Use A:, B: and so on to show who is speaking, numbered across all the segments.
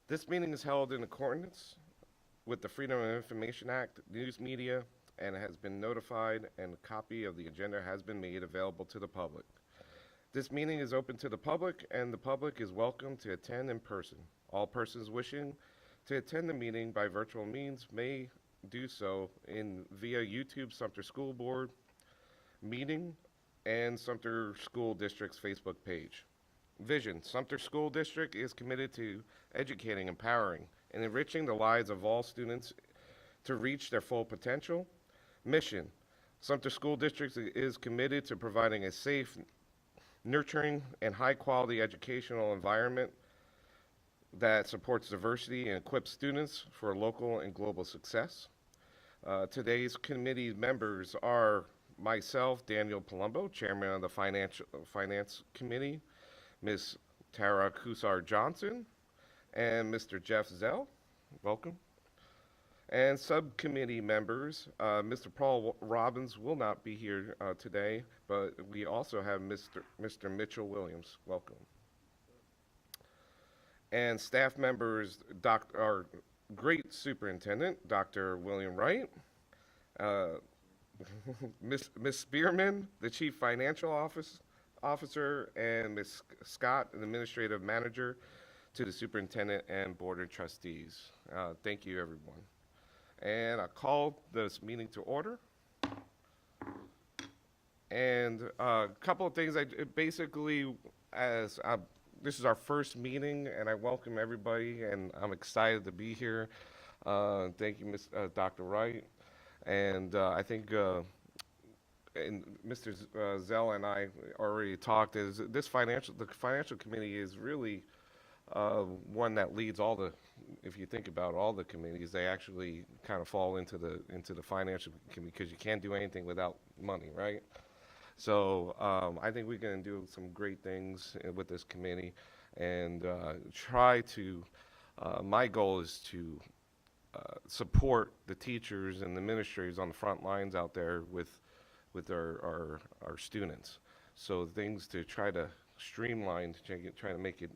A: This meeting is held in accordance with the Freedom of Information Act, news media, and has been notified, and a copy of the agenda has been made available to the public. This meeting is open to the public, and the public is welcome to attend in person. All persons wishing to attend the meeting by virtual means may do so via YouTube Sumter School Board meeting and Sumter School District's Facebook page. Vision: Sumter School District is committed to educating, empowering, and enriching the lives of all students to reach their full potential. Mission: Sumter School District is committed to providing a safe, nurturing, and high-quality educational environment that supports diversity and equips students for local and global success. Today's committee members are myself, Daniel Palumbo, Chairman of the Finance Committee, Ms. Tara Kusar-Johnson, and Mr. Jeff Zell. Welcome. And subcommittee members, Mr. Paul Robbins will not be here today, but we also have Mr. Mitchell Williams. Welcome. And staff members, our great superintendent, Dr. William Wright, Ms. Spearman, the Chief Financial Officer, and Ms. Scott, the Administrative Manager to the Superintendent and Board of Trustees. Thank you, everyone. And I call this meeting to order. And a couple of things, this is our first meeting, and I welcome everybody, and I'm excited to be here. Thank you, Dr. Wright. And I think and Mr. Zell and I already talked, the financial committee is really one that leads if you think about all the committees, they actually kind of fall into the financial committee, because you can't do anything without money, right? So I think we're going to do some great things with this committee, and my goal is to support the teachers and the administrators on the front lines out there with our students. So things to try to streamline, try to make it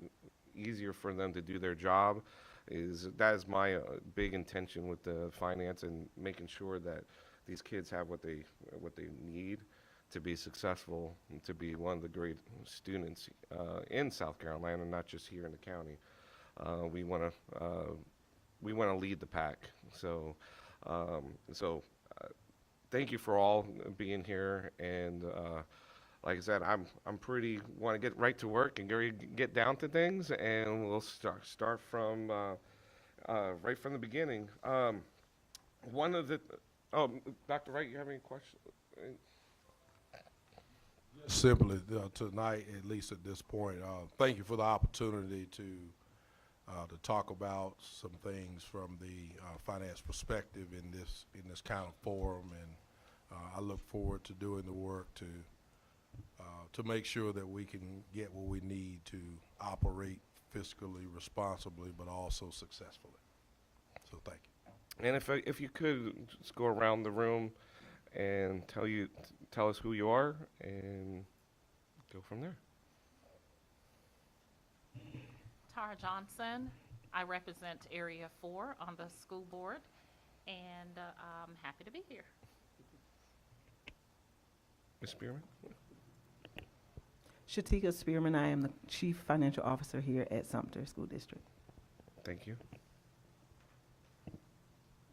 A: easier for them to do their job, that is my big intention with the finance, and making sure that these kids have what they need to be successful and to be one of the great students in South Carolina, not just here in the county. We want to lead the pack. So thank you for all being here, and like I said, want to get right to work and get down to things, and we'll start from right from the beginning. Dr. Wright, you have any questions?
B: Simply tonight, at least at this point, thank you for the opportunity to talk about some things from the finance perspective in this kind of forum, and I look forward to doing the work to make sure that we can get what we need to operate fiscally responsibly, but also successfully. So thank you.
A: And if you could just go around the room and tell us who you are, and go from there.
C: Tara Johnson. I represent Area 4 on the school board, and I'm happy to be here.
A: Ms. Spearman?
D: Shatika Spearman. I am the Chief Financial Officer here at Sumter School District.
A: Thank you.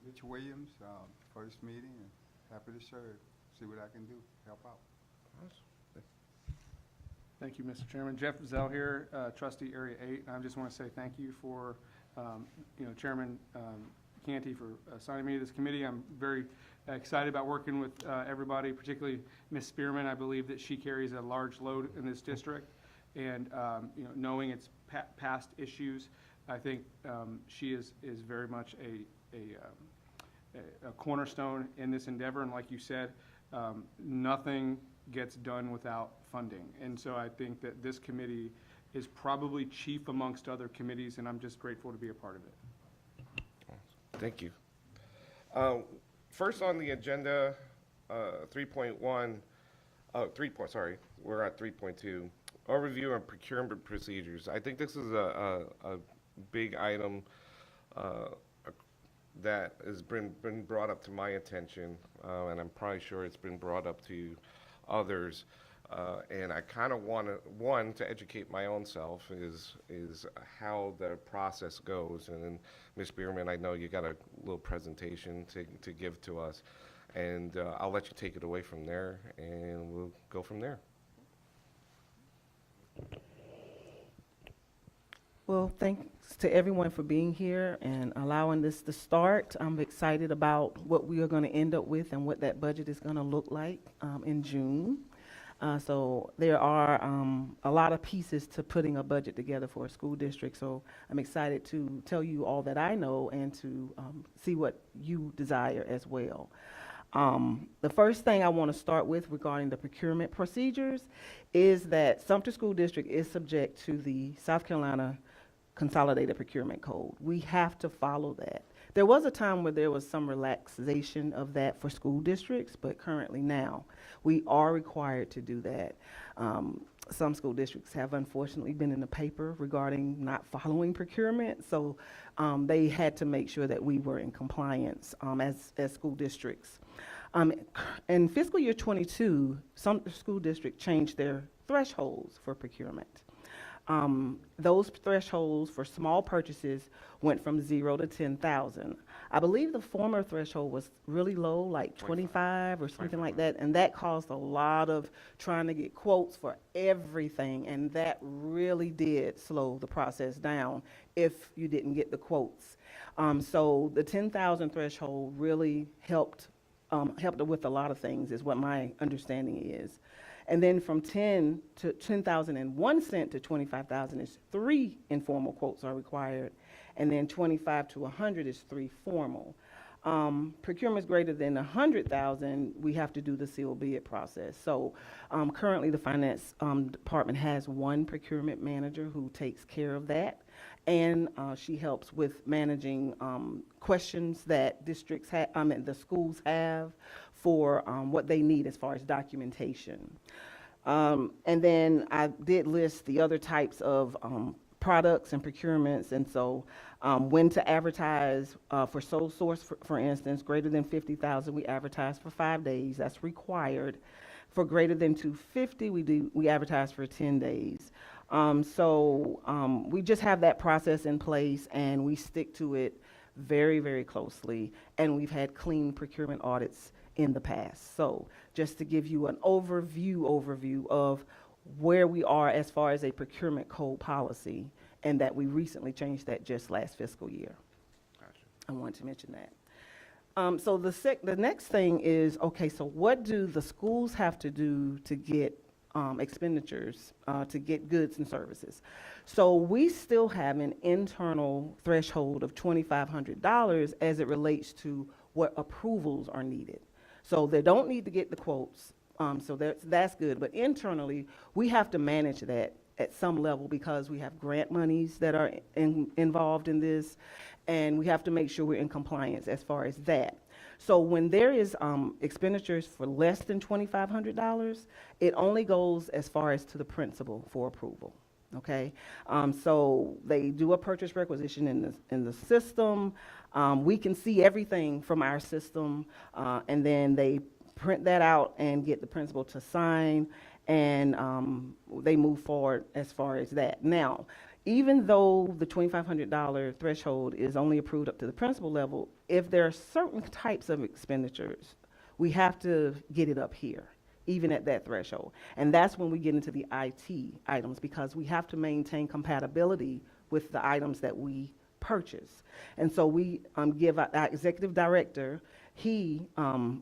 E: Rich Williams, first meeting, and happy to serve. See what I can do, help out.
F: Thank you, Mr. Chairman. Jeff Zell here, Trustee Area 8. I just want to say thank you for, Chairman Canty for assigning me to this committee. I'm very excited about working with everybody, particularly Ms. Spearman. I believe that she carries a large load in this district, and knowing its past issues, I think she is very much a cornerstone in this endeavor. And like you said, nothing gets done without funding. And so I think that this committee is probably chief amongst other committees, and I'm just grateful to be a part of it.
A: Thank you. First on the agenda, 3.1, we're at 3.2, overview of procurement procedures. I think this is big item that has been brought up to my attention, and I'm probably sure it's been brought up to others. And I kind of want to educate my own self is how the process goes. And then, Ms. Bierman, I know you got a little presentation to give to us, and I'll let you take it away from there, and we'll go from there.
D: Well, thanks to everyone for being here and allowing this to start. I'm excited about what we are going to end up with and what that budget is going to look like in June. So there are a lot of pieces to putting a budget together for a school district. So I'm excited to tell you all that I know and to see what you desire as well. The first thing I want to start with regarding the procurement procedures is that Sumter School District is subject to the South Carolina Consolidated Procurement Code. We have to follow that. There was a time where there was some relaxation of that for school districts, but currently now we are required to do that. Some school districts have unfortunately been in the paper regarding not following procurement, so they had to make sure that we were in compliance as school districts. In fiscal year 22, some school districts changed their thresholds for procurement. Those thresholds for small purchases went from 0 to 10,000. I believe the former threshold was really low, like 25 or something like that, and that caused a lot of trying to get quotes for everything, and that really did slow the process down if you didn't get the quotes. So the 10,000 threshold really helped with a lot of things, is what my understanding is. And then from 10 to 10,001 cent to 25,000 is 3 informal quotes are required, and then 25 to 100 is 3 formal. Procurements greater than 100,000, we have to do the sealed bid process. So currently the finance department has one procurement manager who takes care of that, and she helps with managing questions that districts have, the schools have for what they need as far as documentation. And then I did list the other types of products and procurements, and so when to advertise for sole source, for instance, greater than 50,000, we advertise for 5 days. That's required. For greater than 250, we advertise for 10 days. So we just have that process in place, and we stick to it very, very closely, and we've had clean procurement audits in the past. So just to give you an overview of where we are as far as a procurement code policy, and that we recently changed that just last fiscal year.
A: Gotcha.
D: I wanted to mention that. So the next thing is, okay, so what do the schools have to do to get expenditures, to get goods and services? So we still have an internal threshold of $2,500 as it relates to what approvals are needed. So they don't need to get the quotes, so that's good. But internally, we have to manage that at some level because we have grant monies that are involved in this, and we have to make sure we're in compliance as far as that. So when there is expenditures for less than $2,500, it only goes as far as to the principal for approval. Okay, so they do a purchase requisition in the system. We can see everything from our system, and then they print that out and get the principal to sign, and they move forward as far as that. Now, even though the $2,500 threshold is only approved up to the principal level, if there are certain types of expenditures, we have to get it up here, even at that threshold. And that's when we get into the IT items, because we have to maintain compatibility with the items that we purchase. And so we give our executive director, he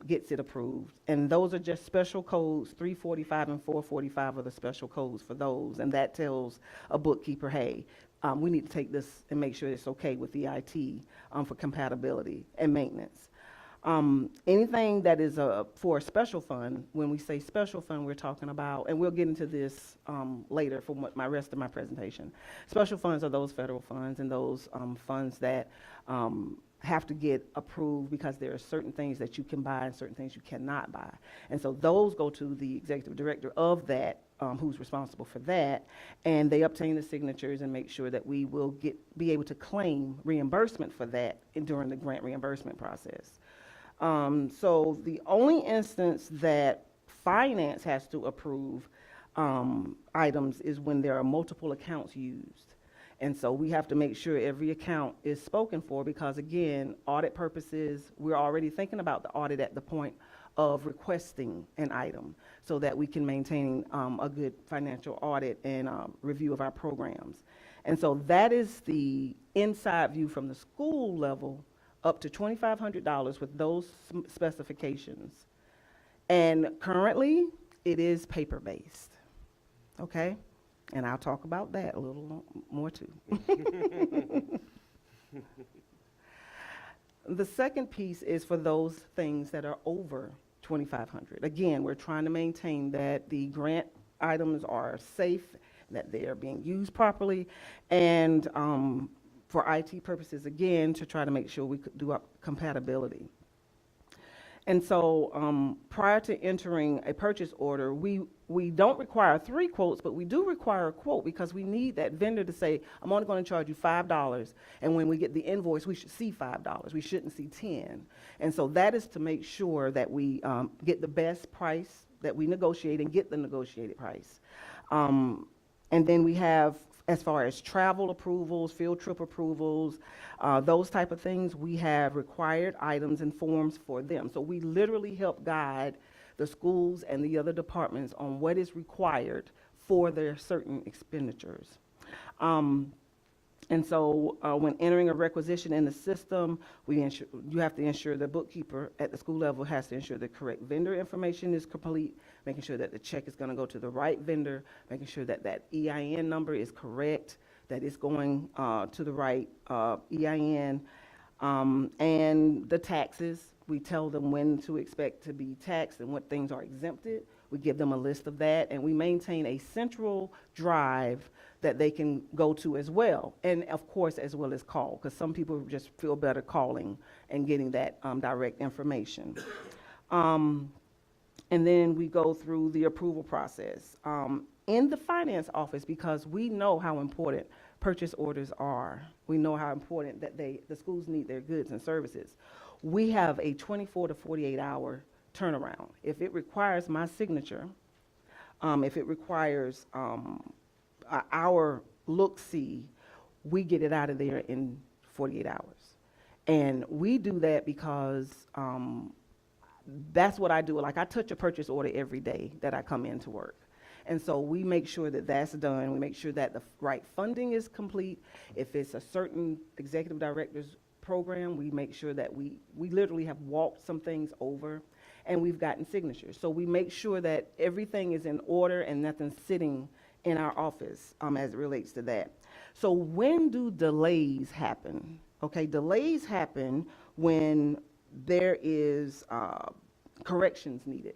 D: gets it approved. And those are just special codes. 345 and 445 are the special codes for those. And that tells a bookkeeper, hey, we need to take this and make sure it's okay with the IT for compatibility and maintenance. Anything that is for a special fund, when we say special fund, we're talking about, and we'll get into this later for my rest of my presentation. Special funds are those federal funds and those funds that have to get approved because there are certain things that you can buy and certain things you cannot buy. And so those go to the executive director of that, who's responsible for that, and they obtain the signatures and make sure that we will be able to claim reimbursement for that during the grant reimbursement process. So the only instance that finance has to approve items is when there are multiple accounts used. And so we have to make sure every account is spoken for because, again, audit purposes, we're already thinking about the audit at the point of requesting an item so that we can maintain a good financial audit and review of our programs. And so that is the inside view from the school level up to $2,500 with those specifications. And currently, it is paper-based, okay? And I'll talk about that a little more too. The second piece is for those things that are over $2,500. Again, we're trying to maintain that the grant items are safe, that they are being used properly, and for IT purposes, again, to try to make sure we could do our compatibility. And so prior to entering a purchase order, we don't require 3 quotes, but we do require a quote because we need that vendor to say, I'm only going to charge you $5. And when we get the invoice, we should see $5. We shouldn't see 10. And so that is to make sure that we get the best price, that we negotiate and get the negotiated price. And then we have, as far as travel approvals, field trip approvals, those type of things, we have required items and forms for them. So we literally help guide the schools and the other departments on what is required for their certain expenditures. And so when entering a requisition in the system, you have to ensure the bookkeeper at the school level has to ensure the correct vendor information is complete, making sure that the check is going to go to the right vendor, making sure that that EIN number is correct, that it's going to the right EIN, and the taxes. We tell them when to expect to be taxed and what things are exempted. We give them a list of that, and we maintain a central drive that they can go to as well, and of course as well as call, because some people just feel better calling and getting that direct information. And then we go through the approval process. In the finance office, because we know how important purchase orders are, we know how important that the schools need their goods and services. We have a 24 to 48 hour turnaround. If it requires my signature, if it requires our look-see, we get it out of there in 48 hours. And we do that because that's what I do. Like, I touch a purchase order every day that I come into work. And so we make sure that that's done. We make sure that the right funding is complete. If it's a certain executive director's program, we make sure that we literally have walked some things over and we've gotten signatures. So we make sure that everything is in order and nothing's sitting in our office as it relates to that. So when do delays happen? Okay, delays happen when there is corrections needed.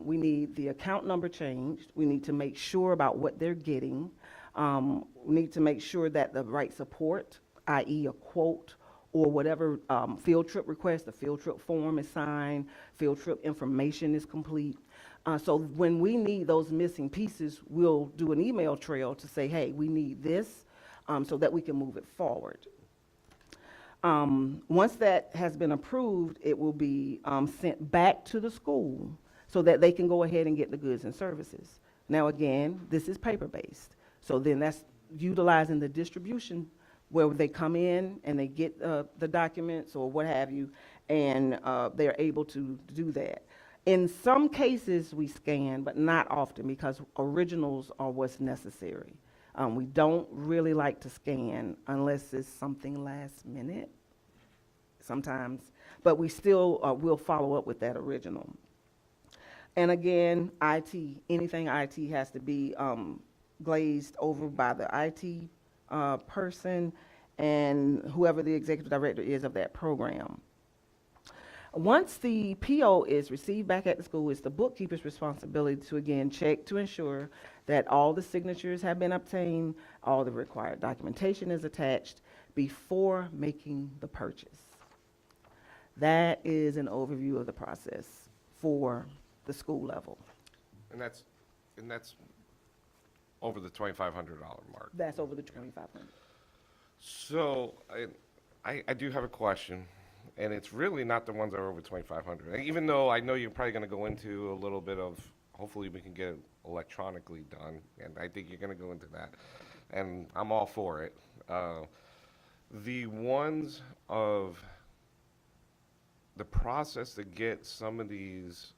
D: We need the account number changed. We need to make sure about what they're getting. We need to make sure that the right support, i.e. a quote or whatever field trip request, the field trip form is signed, field trip information is complete. So when we need those missing pieces, we'll do an email trail to say, hey, we need this, so that we can move it forward. Once that has been approved, it will be sent back to the school so that they can go ahead and get the goods and services. Now again, this is paper-based. So then that's utilizing the distribution where they come in and they get the documents or what have you, and they're able to do that. In some cases, we scan, but not often because originals are what's necessary. We don't really like to scan unless it's something last minute sometimes, but we still will follow up with that original. And again, IT, anything IT has to be glazed over by the IT person and whoever the executive director is of that program. Once the PO is received back at the school, it's the bookkeeper's responsibility to again check to ensure that all the signatures have been obtained, all the required documentation is attached, before making the purchase. That is an overview of the process for the school level.
A: And that's over the $2,500 mark.
D: That's over the 2,500.
A: So I do have a question, and it's really not the ones that are over 2,500. Even though I know you're probably going to go into a little bit of, hopefully we can get it electronically done, and I think you're going to go into that, and I'm all for it. The ones of the process to get some of these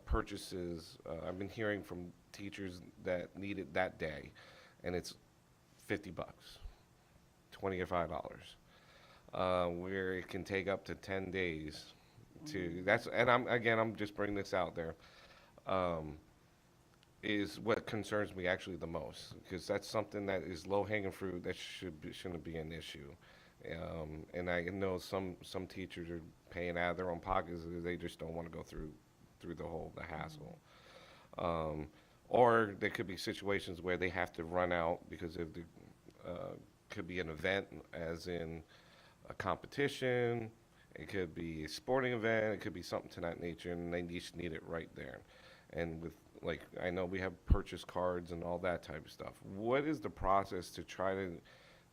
A: purchases, I've been hearing from teachers that need it that day, and it's $50, $25, where it can take up to 10 days to, that's, and I'm just bringing this out there, is what concerns me actually the most, because that's something that is low-hanging fruit that shouldn't be an issue. And I know some teachers are paying out of their own pockets because they just don't want to go through the hassle. Or there could be situations where they have to run out because of the could be an event, as in a competition. It could be a sporting event. It could be something to that nature, and they just need it right there. And with, like, I know we have purchase cards and all that type of stuff. What is the process to try to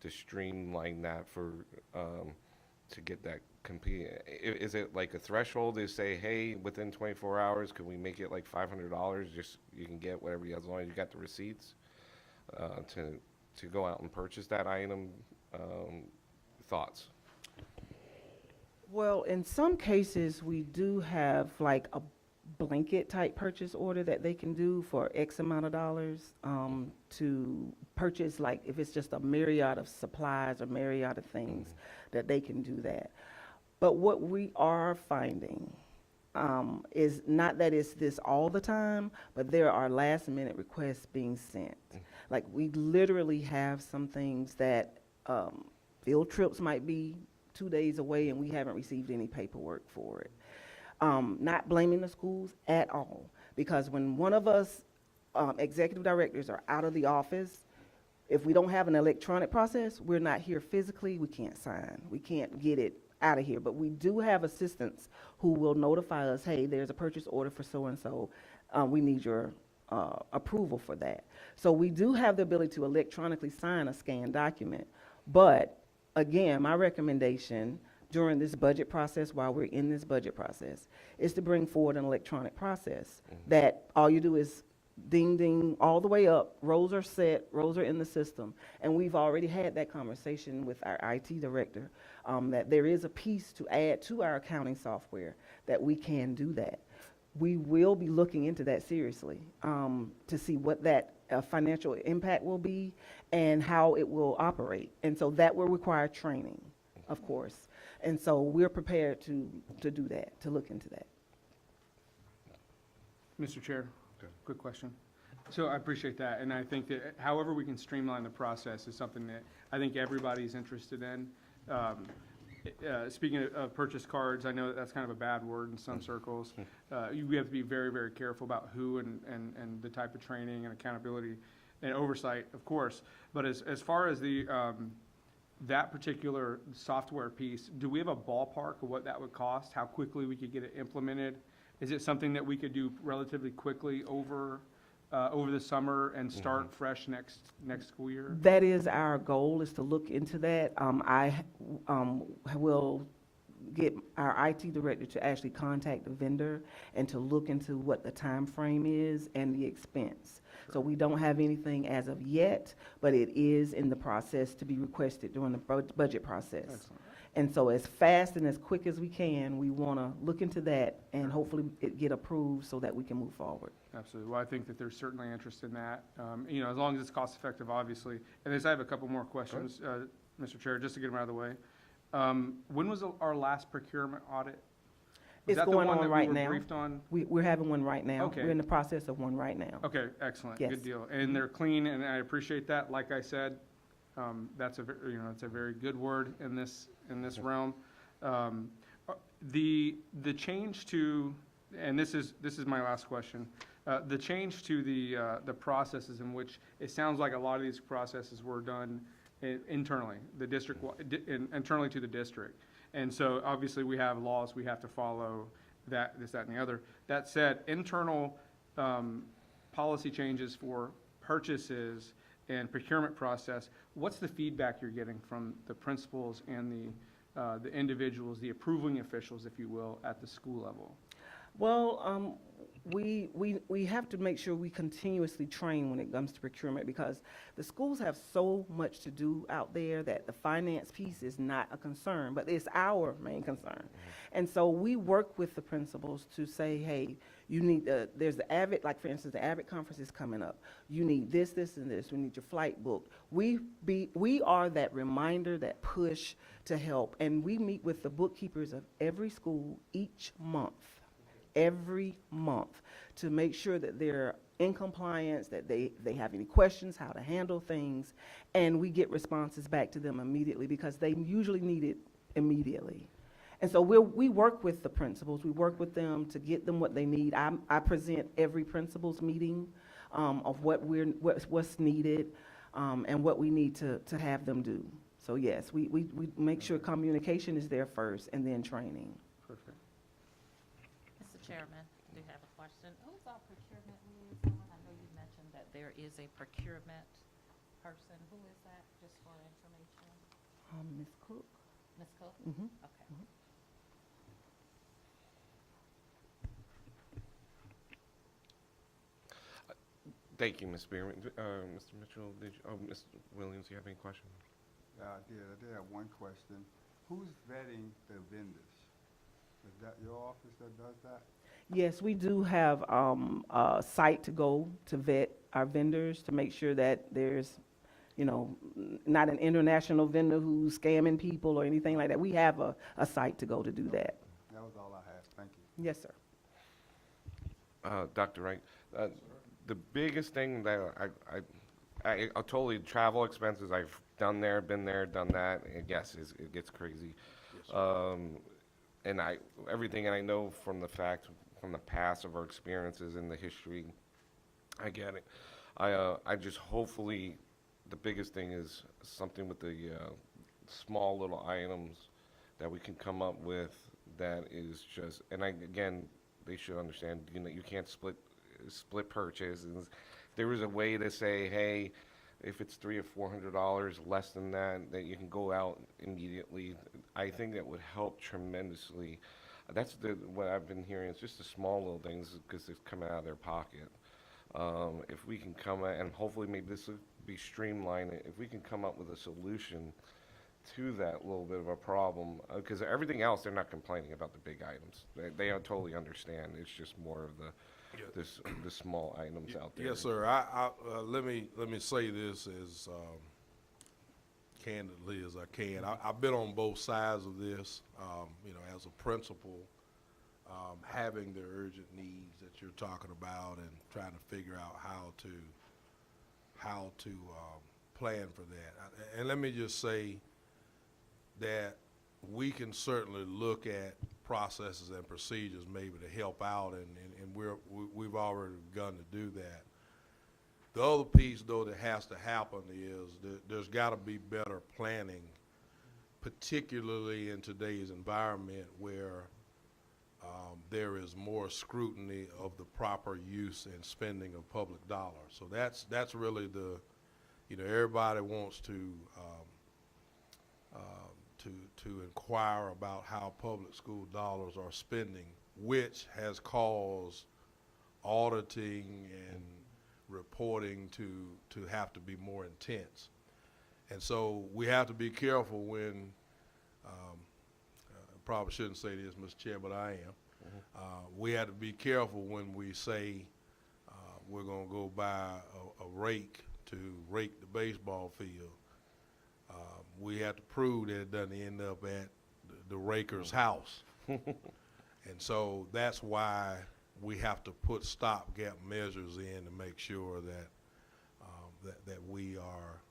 A: streamline that for to get that compete? Is it like a threshold to say, hey, within 24 hours, can we make it like $500? Just you can get whatever you, as long as you got the receipts to go out and purchase that item. Thoughts?
D: Well, in some cases, we do have like a blanket type purchase order that they can do for X amount of dollars to purchase, like if it's just a myriad of supplies or myriad of things, that they can do that. But what we are finding is not that it's this all the time, but there are last minute requests being sent. Like we literally have some things that field trips might be 2 days away and we haven't received any paperwork for it. Not blaming the schools at all, because when one of us executive directors are out of the office, if we don't have an electronic process, we're not here physically, we can't sign, we can't get it out of here. But we do have assistants who will notify us, hey, there's a purchase order for so-and-so, we need your approval for that. So we do have the ability to electronically sign a scanned document. But again, my recommendation during this budget process, while we're in this budget process, is to bring forward an electronic process that all you do is ding, ding, all the way up, rows are set, rows are in the system. And we've already had that conversation with our IT director, that there is a piece to add to our accounting software that we can do that. We will be looking into that seriously to see what that financial impact will be and how it will operate. And so that will require training, of course. And so we're prepared to do that, to look into that.
F: Mr. Chair, quick question. So I appreciate that, and I think that however we can streamline the process is something that I think everybody's interested in. Speaking of purchase cards, I know that's kind of a bad word in some circles. We have to be very, very careful about who and the type of training and accountability and oversight, of course. But as far as the that particular software piece, do we have a ballpark of what that would cost? How quickly we could get it implemented? Is it something that we could do relatively quickly over the summer and start fresh next school year?
D: That is our goal, is to look into that. I will get our IT director to actually contact the vendor and to look into what the time frame is and the expense. So we don't have anything as of yet, but it is in the process to be requested during the budget process.
F: Excellent.
D: And so as fast and as quick as we can, we want to look into that and hopefully it get approved so that we can move forward.
F: Absolutely. Well, I think that there's certainly interest in that, as long as it's cost effective, obviously. And I have a couple more questions, Mr. Chair, just to get them out of the way. When was our last procurement audit? Was
D: It's
F: that the
D: going
F: one
D: on
F: that we
D: right
F: were
D: now.
F: briefed on?
D: We're having one right now.
F: Okay.
D: We're in the process of one right now.
F: Okay, excellent,
D: Yes.
F: good deal. And they're clean, and I appreciate that. Like I said, that's it's a very good word in this realm. The change to, and this is my last question, the change to the processes in which it sounds like a lot of these processes were done internally, the district, internally to the district. And so obviously we have laws we have to follow, that, this, that, and the other. That said, internal policy changes for purchases and procurement process, what's the feedback you're getting from the principals and the individuals, the approving officials, if you will, at the school level?
D: Well, we have to make sure we continuously train when it comes to procurement, because the schools have so much to do out there that the finance piece is not a concern, but it's our main concern. And so we work with the principals to say, hey, you need, there's the AVID, like for instance, the AVID conference is coming up. You need this, this, and this. We need your flight booked. We are that reminder, that push to help. And we meet with the bookkeepers of every school each month. Every month, to make sure that they're in compliance, that they have any questions, how to handle things, and we get responses back to them immediately, because they usually need it immediately. And so we work with the principals, we work with them to get them what they need. I present every principals meeting of what's needed and what we need to have them do. So yes, we make sure communication is there first and then training.
F: Perfect.
C: Mr. Chairman, I do have a question. Who's our procurement liaison? I know you mentioned that there is a procurement person. Who is that, just for information?
D: Ms. Cook?
C: Ms. Cook?
D: Mhm.
C: Okay.
A: Thank you, Ms. Spearman. Mr. Mitchell, Mr. Williams, you have any questions?
E: I did have one question. Who's vetting the vendors? Is that your office that does that?
D: Yes, we do have a site to go to vet our vendors to make sure that there's, not an international vendor who's scamming people or anything like that. We have a site to go to do that.
E: That was all I had. Thank you.
D: Yes, sir.
A: Dr. Wright, the biggest thing that I totally, travel expenses, I've done there, been there, done that, and yes, it gets crazy. And everything, and I know from the past of our experiences in the history, I get it. I just hopefully, the biggest thing is something with the small little items that we can come up with that is just, and again, they should understand, you can't split purchases. There is a way to say, hey, if it's $300 or $400 less than that you can go out immediately. I think that would help tremendously. That's what I've been hearing. It's just the small little things because it's coming out of their pocket. If we can come and hopefully maybe this will be streamlined. If we can come up with a solution to that little bit of a problem, because everything else they're not complaining about the big items. They totally understand. It's just more of the small items out there.
B: Yes, sir. Let me say this as candidly as I can. I've been on both sides of this. As a principal, having the urgent needs that you're talking about and trying to figure out how to plan for that. And let me just say that we can certainly look at processes and procedures maybe to help out, and we've already begun to do that. The other piece, though, that has to happen is there's got to be better planning, particularly in today's environment where there is more scrutiny of the proper use and spending of public dollars. So that's really everybody wants to inquire about how public school dollars are spending, which has caused auditing and reporting to have to be more intense. And so we have to be careful when, probably shouldn't say this, Mr. Chair, but I am. We have to be careful when we say we're going to go buy a rake to rake the baseball field. We have to prove that it doesn't end up at the raker's house. And so that's why we have to put stopgap measures in to make sure that we are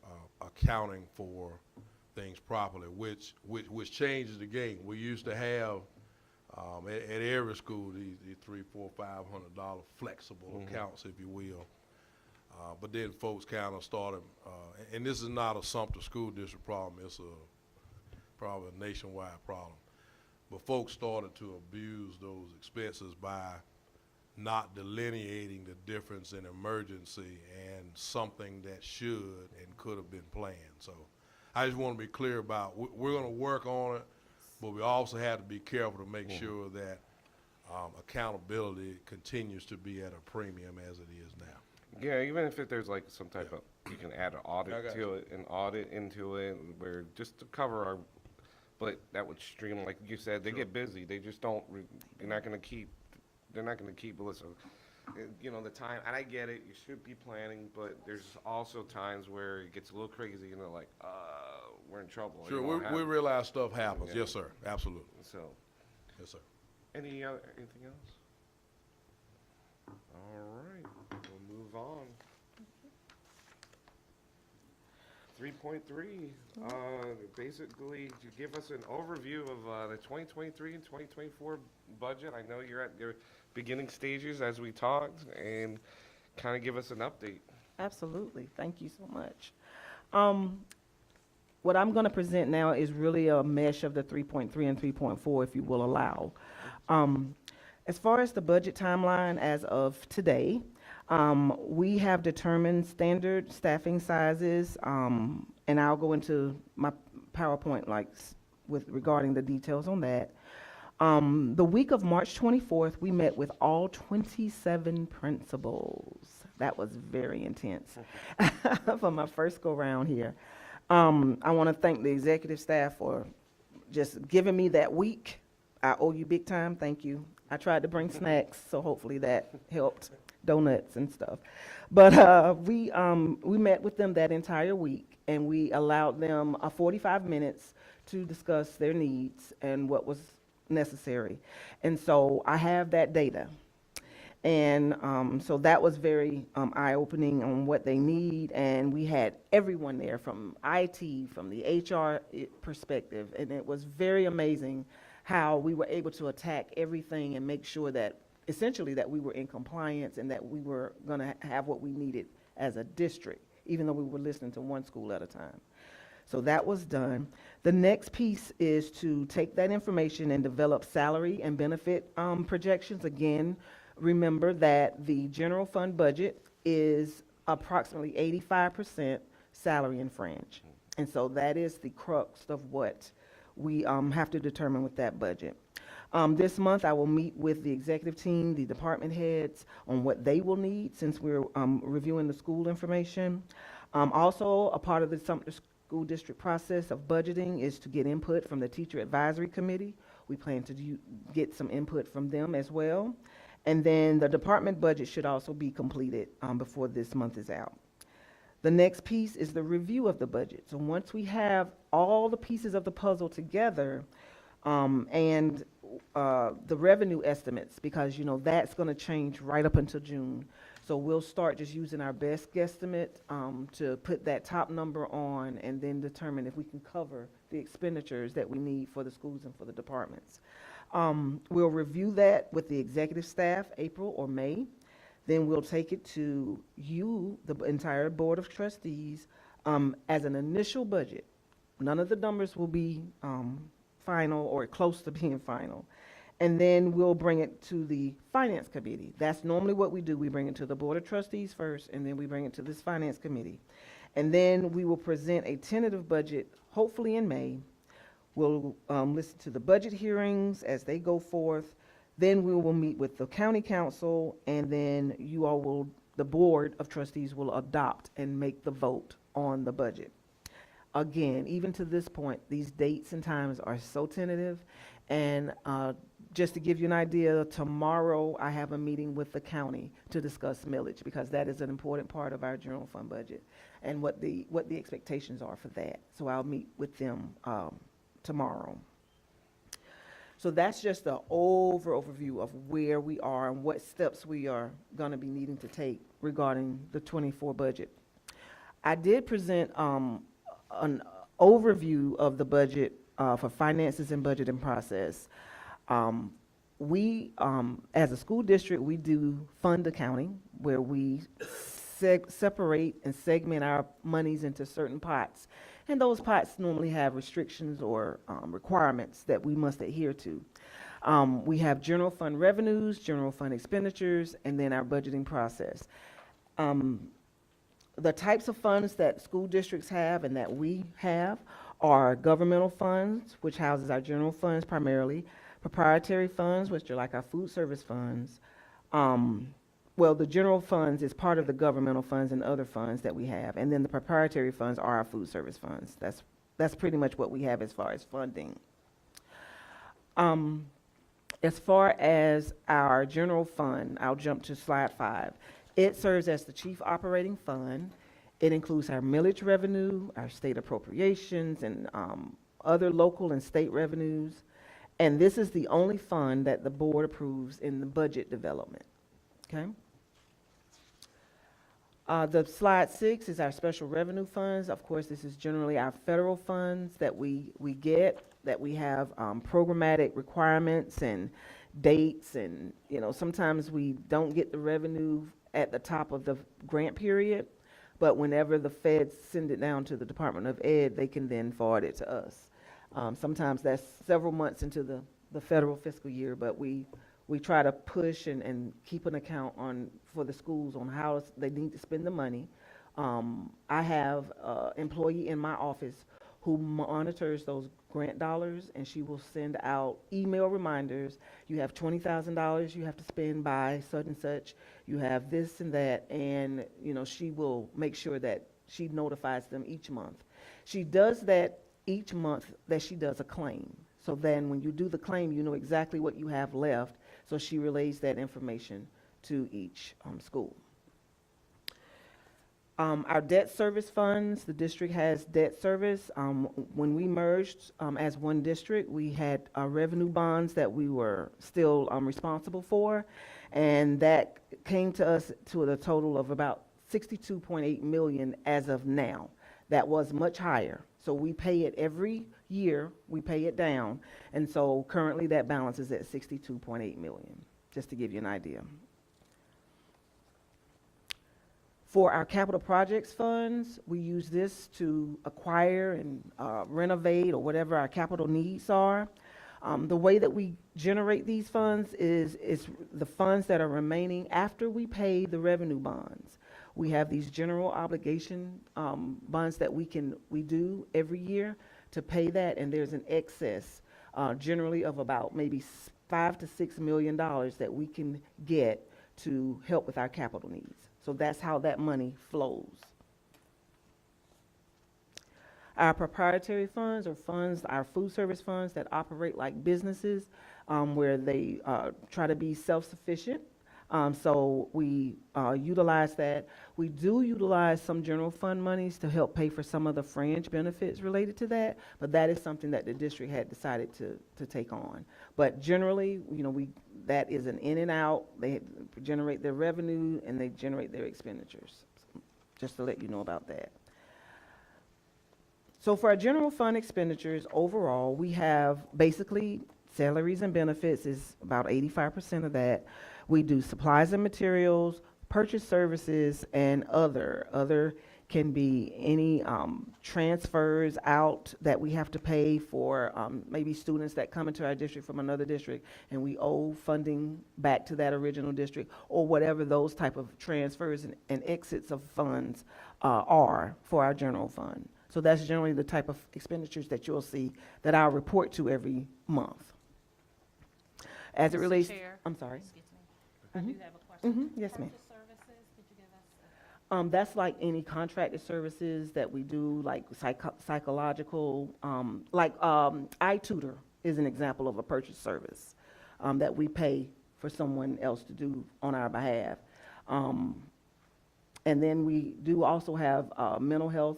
B: accounting for things properly, which changes the game. We used to have at every school these $300, $400, $500 flexible accounts, if you will. But then folks kind of started, and this is not a Sumter School District problem, it's probably a nationwide problem. But folks started to abuse those expenses by not delineating the difference in emergency and something that should and could have been planned. So I just want to be clear about, we're going to work on it, but we also have to be careful to make sure that accountability continues to be at a premium as it is now.
A: Yeah, even if there's like some type
B: Yeah.
A: of, you can add an
B: I
A: audit
B: got
A: to it, an audit into it, where just to cover our, but that would streamline, like you said, they
B: Sure.
A: get busy, they just don't, they're not gonna keep, listen, you know, the time, and I get it, you should be planning, but there's also times where it gets a little crazy, and they're like, we're in trouble.
B: Sure,
A: you won't
B: we
A: have-
B: realize stuff happens.
A: Yeah.
B: Yes, sir, absolutely.
A: So,
B: Yes, sir.
A: anything else? All right, we'll move on. 3.3, basically, to give us an overview of the 2023 and 2024 budget. I know you're at your beginning stages as we talked, and kind of give us an update.
D: Absolutely. Thank you so much. What I'm going to present now is really a mesh of the 3.3 and 3.4, if you will allow. As far as the budget timeline as of today, we have determined standard staffing sizes, and I'll go into my PowerPoint with regarding the details on that. The week of March 24th, we met with all 27 principals. That was very intense for my first go-round here. I want to thank the executive staff for just giving me that week. I owe you big time. Thank you. I tried to bring snacks, so hopefully that helped, donuts and stuff. But we met with them that entire week, and we allowed them 45 minutes to discuss their needs and what was necessary. And so I have that data. And so that was very eye-opening on what they need, and we had everyone there from IT, from the HR perspective, and it was very amazing how we were able to attack everything and make sure that essentially that we were in compliance and that we were going to have what we needed as a district, even though we were listening to one school at a time. So that was done. The next piece is to take that information and develop salary and benefit projections. Again, remember that the general fund budget is approximately 85% salary and fringe. And so that is the crux of what we have to determine with that budget. This month, I will meet with the executive team, the department heads, on what they will need since we're reviewing the school information. Also, a part of the Sumter School District process of budgeting is to get input from the Teacher Advisory Committee. We plan to get some input from them as well. And then the department budget should also be completed before this month is out. The next piece is the review of the budget. So once we have all the pieces of the puzzle together and the revenue estimates, because you know that's going to change right up until June. So we'll start just using our best guesstimate to put that top number on and then determine if we can cover the expenditures that we need for the schools and for the departments. We'll review that with the executive staff April or May. Then we'll take it to you, the entire Board of Trustees, as an initial budget. None of the numbers will be final or close to being final. And then we'll bring it to the Finance Committee. That's normally what we do. We bring it to the Board of Trustees first, and then we bring it to this Finance Committee. And then we will present a tentative budget, hopefully in May. We'll listen to the budget hearings as they go forth. Then we will meet with the county council, and then you all will, the Board of Trustees will adopt and make the vote on the budget. Again, even to this point, these dates and times are so tentative. And just to give you an idea, tomorrow I have a meeting with the county to discuss millage, because that is an important part of our general fund budget and what the expectations are for that. So I'll meet with them tomorrow. So that's just the overview of where we are and what steps we are going to be needing to take regarding the 24 budget. I did present an overview of the budget for finances and budgeting process. We, as a school district, we do fund accounting, where we separate and segment our monies into certain pots. And those pots normally have restrictions or requirements that we must adhere to. We have general fund revenues, general fund expenditures, and then our budgeting process. The types of funds that school districts have and that we have are governmental funds, which houses our general funds primarily, proprietary funds, which are like our food service funds. Well, the general funds is part of the governmental funds and other funds that we have, and then the proprietary funds are our food service funds. That's pretty much what we have as far as funding. As far as our general fund, I'll jump to slide 5. It serves as the chief operating fund. It includes our millage revenue, our state appropriations, and other local and state revenues. And this is the only fund that the board approves in the budget development. Okay? The slide 6 is our special revenue funds. Of course, this is generally our federal funds that we get, that we have programmatic requirements and dates, and sometimes we don't get the revenue at the top of the grant period, but whenever the feds send it down to the Department of Ed, they can then forward it to us. Sometimes that's several months into the federal fiscal year, but we try to push and keep an account for the schools on how they need to spend the money. I have an employee in my office who monitors those grant dollars, and she will send out email reminders. You have $20,000 you have to spend by such and such. You have this and that, and she will make sure that she notifies them each month. She does that each month that she does a claim. So then when you do the claim, you know exactly what you have left. So she relays that information to each school. Our debt service funds, the district has debt service. When we merged as one district, we had revenue bonds that we were still responsible for, and that came to us to a total of about $62.8 million as of now. That was much higher. So we pay it every year, we pay it down, and so currently that balance is at $62.8 million, just to give you an idea. For our capital projects funds, we use this to acquire and renovate or whatever our capital needs are. The way that we generate these funds is the funds that are remaining after we pay the revenue bonds. We have these general obligation bonds that we do every year to pay that, and there's an excess generally of about maybe $5 to $6 million that we can get to help with our capital needs. So that's how that money flows. Our proprietary funds are funds, our food service funds that operate like businesses where they try to be self-sufficient. So we utilize that. We do utilize some general fund monies to help pay for some of the fringe benefits related to that, but that is something that the district had decided to take on. But generally, that is an in and out. They generate their revenue and they generate their expenditures, just to let you know about that. So for our general fund expenditures overall, we have basically salaries and benefits is about 85% of that. We do supplies and materials, purchase services, and other. Other can be any transfers out that we have to pay for maybe students that come into our district from another district and we owe funding back to that original district, or whatever those type of transfers and exits of funds are for our general fund. So that's generally the type of expenditures that you'll see that I'll report to every month. As it
C: Mr.
D: relates,
C: Chair,
D: I'm sorry.
C: excuse me. I do have a question.
D: Yes, ma'am.
C: Purchase services, could you give us?
D: That's like any contracted services that we do, like psychological, like iTutor is an example of a purchase service that we pay for someone else to do on our behalf. And then we do also have mental health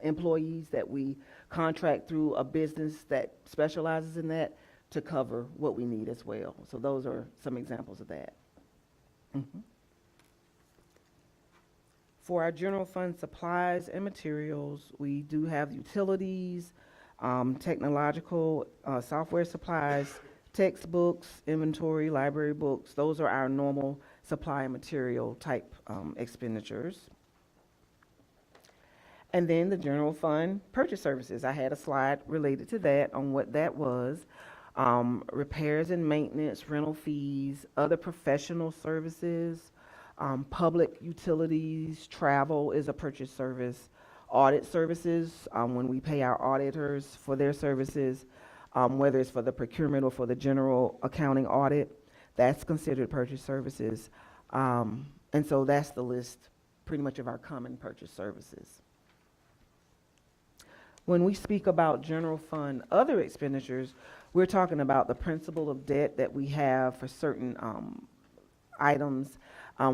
D: employees that we contract through a business that specializes in that to cover what we need as well. So those are some examples of that. For our general fund supplies and materials, we do have utilities, technological software supplies, textbooks, inventory, library books. Those are our normal supply and material type expenditures. And then the general fund purchase services. I had a slide related to that on what that was. Repairs and maintenance, rental fees, other professional services, public utilities, travel is a purchase service, audit services, when we pay our auditors for their services, whether it's for the procurement or for the general accounting audit, that's considered purchase services. And so that's the list pretty much of our common purchase services. When we speak about general fund other expenditures, we're talking about the principal of debt that we have for certain items.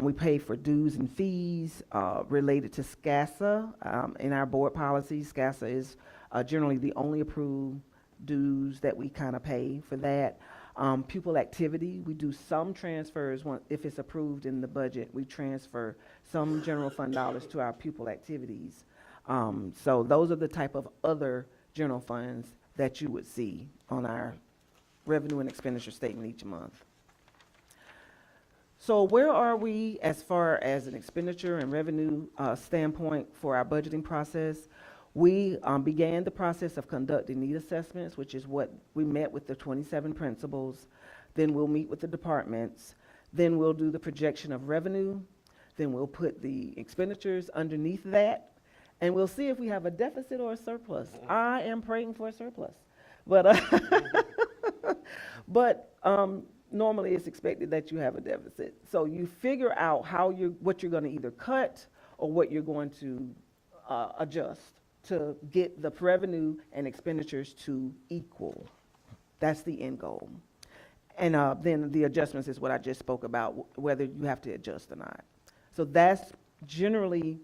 D: We pay for dues and fees related to SCASA. In our board policies, SCASA is generally the only approved dues that we kind of pay for that. Pupil activity, we do some transfers if it's approved in the budget. We transfer some general fund dollars to our pupil activities. So those are the type of other general funds that you would see on our revenue and expenditure statement each month. So where are we as far as an expenditure and revenue standpoint for our budgeting process? We began the process of conducting need assessments, which is what we met with the 27 principals. Then we'll meet with the departments. Then we'll do the projection of revenue. Then we'll put the expenditures underneath that. And we'll see if we have a deficit or a surplus. I am praying for a surplus. But normally it's expected that you have a deficit. So you figure out what you're going to either cut or what you're going to adjust to get the revenue and expenditures to equal. That's the end goal. And then the adjustments is what I just spoke about, whether you have to adjust or not. So that's generally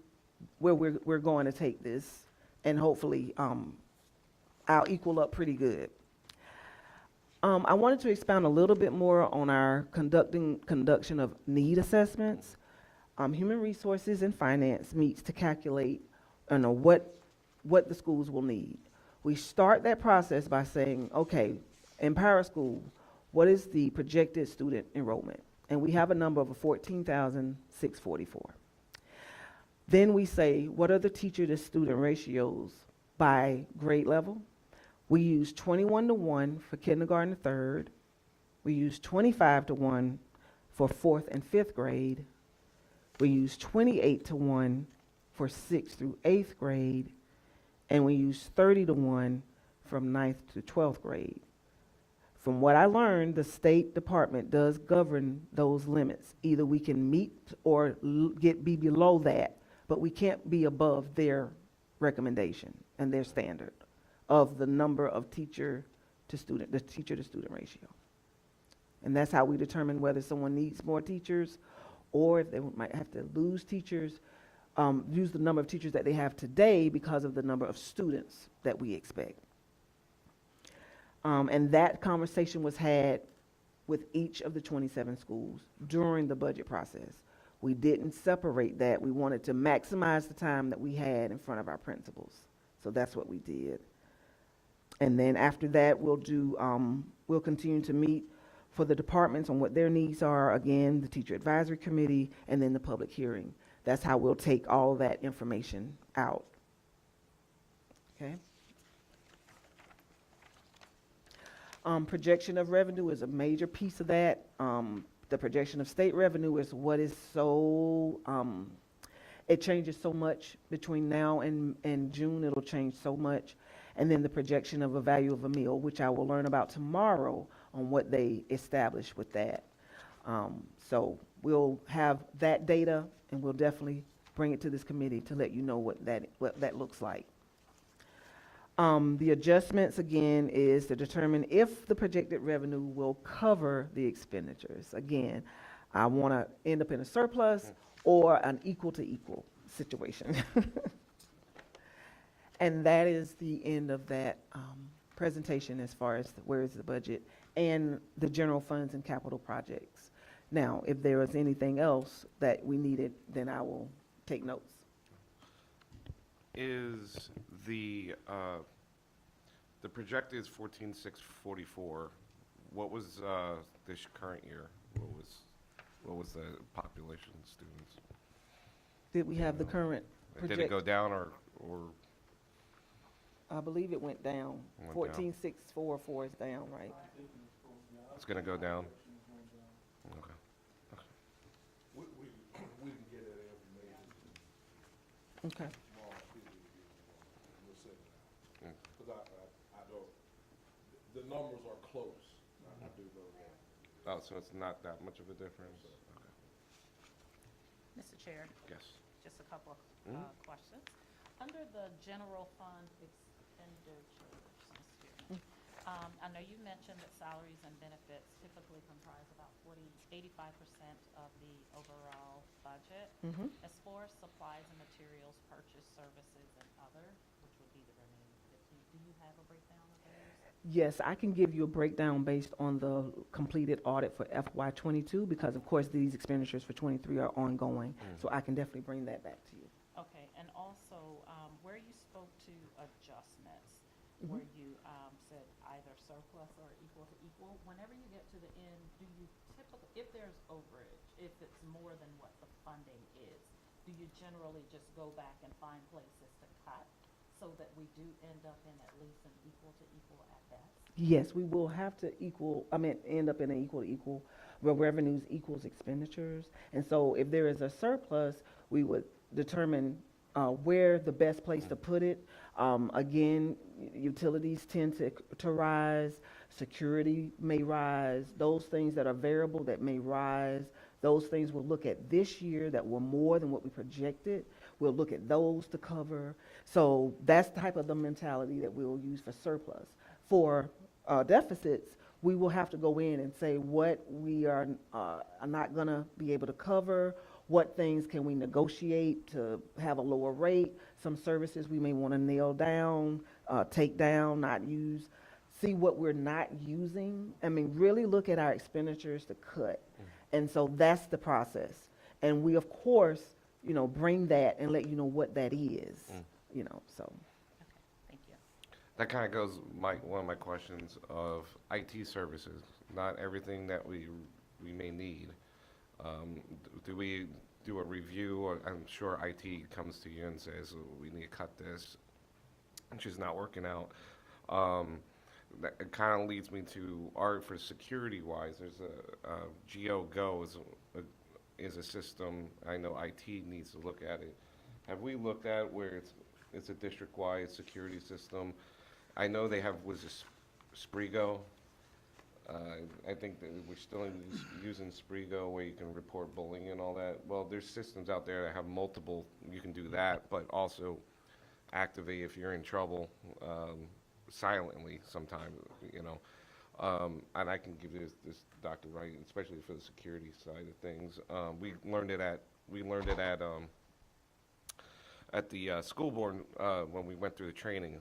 D: where we're going to take this, and hopefully I'll equal up pretty good. I wanted to expound a little bit more on our conduction of need assessments. Human Resources and Finance meets to calculate what the schools will need. We start that process by saying, okay, in Power School, what is the projected student enrollment? And we have a number of 14,644. Then we say, what are the teacher to student ratios by grade level? We use 21:1 for kindergarten to third. We use 25:1 for 4th and 5th grade. We use 28:1 for 6th through 8th grade. And we use 30:1 from 9th to 12th grade. From what I learned, the State Department does govern those limits. Either we can meet or be below that, but we can't be above their recommendation and their standard of the number of teacher to student ratio. And that's how we determine whether someone needs more teachers or if they might have to lose teachers, use the number of teachers that they have today because of the number of students that we expect. And that conversation was had with each of the 27 schools during the budget process. We didn't separate that. We wanted to maximize the time that we had in front of our principals. So that's what we did. And then after that, we'll continue to meet for the departments on what their needs are. Again, the teacher advisory committee, and then the public hearing. That's how we'll take all that information out. Okay. Projection of revenue is a major piece of that. The projection of state revenue is what is so, it changes so much between now and June. It'll change so much. And then the projection of a value of a meal, which I will learn about tomorrow on what they establish with that. So we'll have that data, and we'll definitely bring it to this committee to let you know what that looks like. The adjustments, again, is to determine if the projected revenue will cover the expenditures. Again, I want to end up in a surplus or an equal to equal situation. And that is the end of that presentation as far as where is the budget and the general funds and capital projects. Now, if there is anything else that we needed, then I will take notes.
A: Is the projected is 14,644. What was this current year? What was What was the population of students?
D: Did we have the current
A: Did it
D: project?
A: go down or
D: I believe it went down.
A: Went down.
D: 14,644 is down, right?
A: it's gonna go down? Okay.
B: We can get that information
D: Okay.
B: tomorrow, we'll send it out.
A: Mm.
B: Because I don't, the numbers are close, I do know that.
A: Oh, so it's not that much of a difference? Okay.
C: Mr. Chair,
A: Yes.
C: just a couple of
A: Mhm.
C: questions. Under the general fund expenditures, Ms. Chairman, I know you mentioned that salaries and benefits typically comprise about 85% of the overall budget.
D: Mm-hmm.
C: As far as supplies and materials, purchase services, and other, which would be the remaining 15, do you have a breakdown of those?
D: Yes, I can give you a breakdown based on the completed audit for FY '22, because of course these expenditures for '23 are ongoing. So I can definitely bring that back to you.
C: Okay, and also, where you spoke to adjustments,
D: Mhm.
C: where you said either surplus or equal to equal, whenever you get to the end, do you typically, if there's overage, if it's more than what the funding is, do you generally just go back and find places to cut so that we do end up in at least an equal to equal at best?
D: Yes, we will have to end up in an equal to equal, where revenues equals expenditures. And so if there is a surplus, we would determine where the best place to put it. Again, utilities tend to rise, security may rise, those things that are variable that may rise, those things we'll look at this year that were more than what we projected. We'll look at those to cover. So that's the type of the mentality that we'll use for surplus. For deficits, we will have to go in and say what we are not going to be able to cover, what things can we negotiate to have a lower rate, some services we may want to nail down, take down, not use, see what we're not using. I mean, really look at our expenditures to cut. And so that's the process. And we, of course, bring that and let you know what that is, so.
C: Okay, thank you.
A: That kind of goes, one of my questions of IT services, not everything that we may need. Do we do a review, or I'm sure IT comes to you and says, we need to cut this, which is not working out. That it kind of leads me to, for security-wise, there's a GeoGo is a system, I know IT needs to look at it. Have we looked at where it's a district-wide security system? I know they have, Sprigo? I think that we're still using Sprigo where you can report bullying and all that. Well, there's systems out there that have multiple, you can do that, but also activate if you're in trouble, silently sometimes, and I can give this Dr. Wright, especially for the security side of things. We learned it at the school board when we went through the training.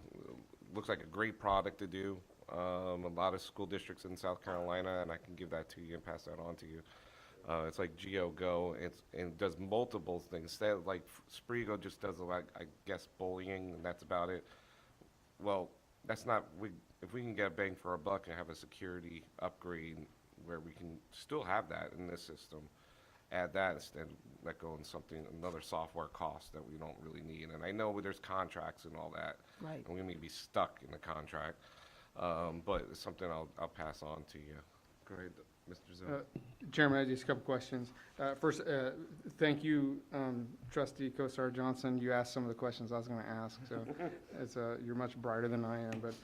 A: Looks like a great product to do. A lot of school districts in South Carolina, and I can give that to you and pass that on to you. It's like GeoGo. It does multiple things. Instead of like Sprigo just does like, I guess, bullying, and that's about it. Well, that's not, if we can get a bang for our buck and have a security upgrade where we can still have that in this system, add that instead of let go in another software cost that we don't really need. And I know there's contracts and all that.
D: Right.
A: And we may be stuck in the contract, but it's something I'll pass on to you. Go ahead, Mr. Zell.
F: Chairman, I have just a couple questions. First, thank you, Trustee Co-Star Johnson. You asked some of the questions I was going to ask, so you're much brighter than I am. But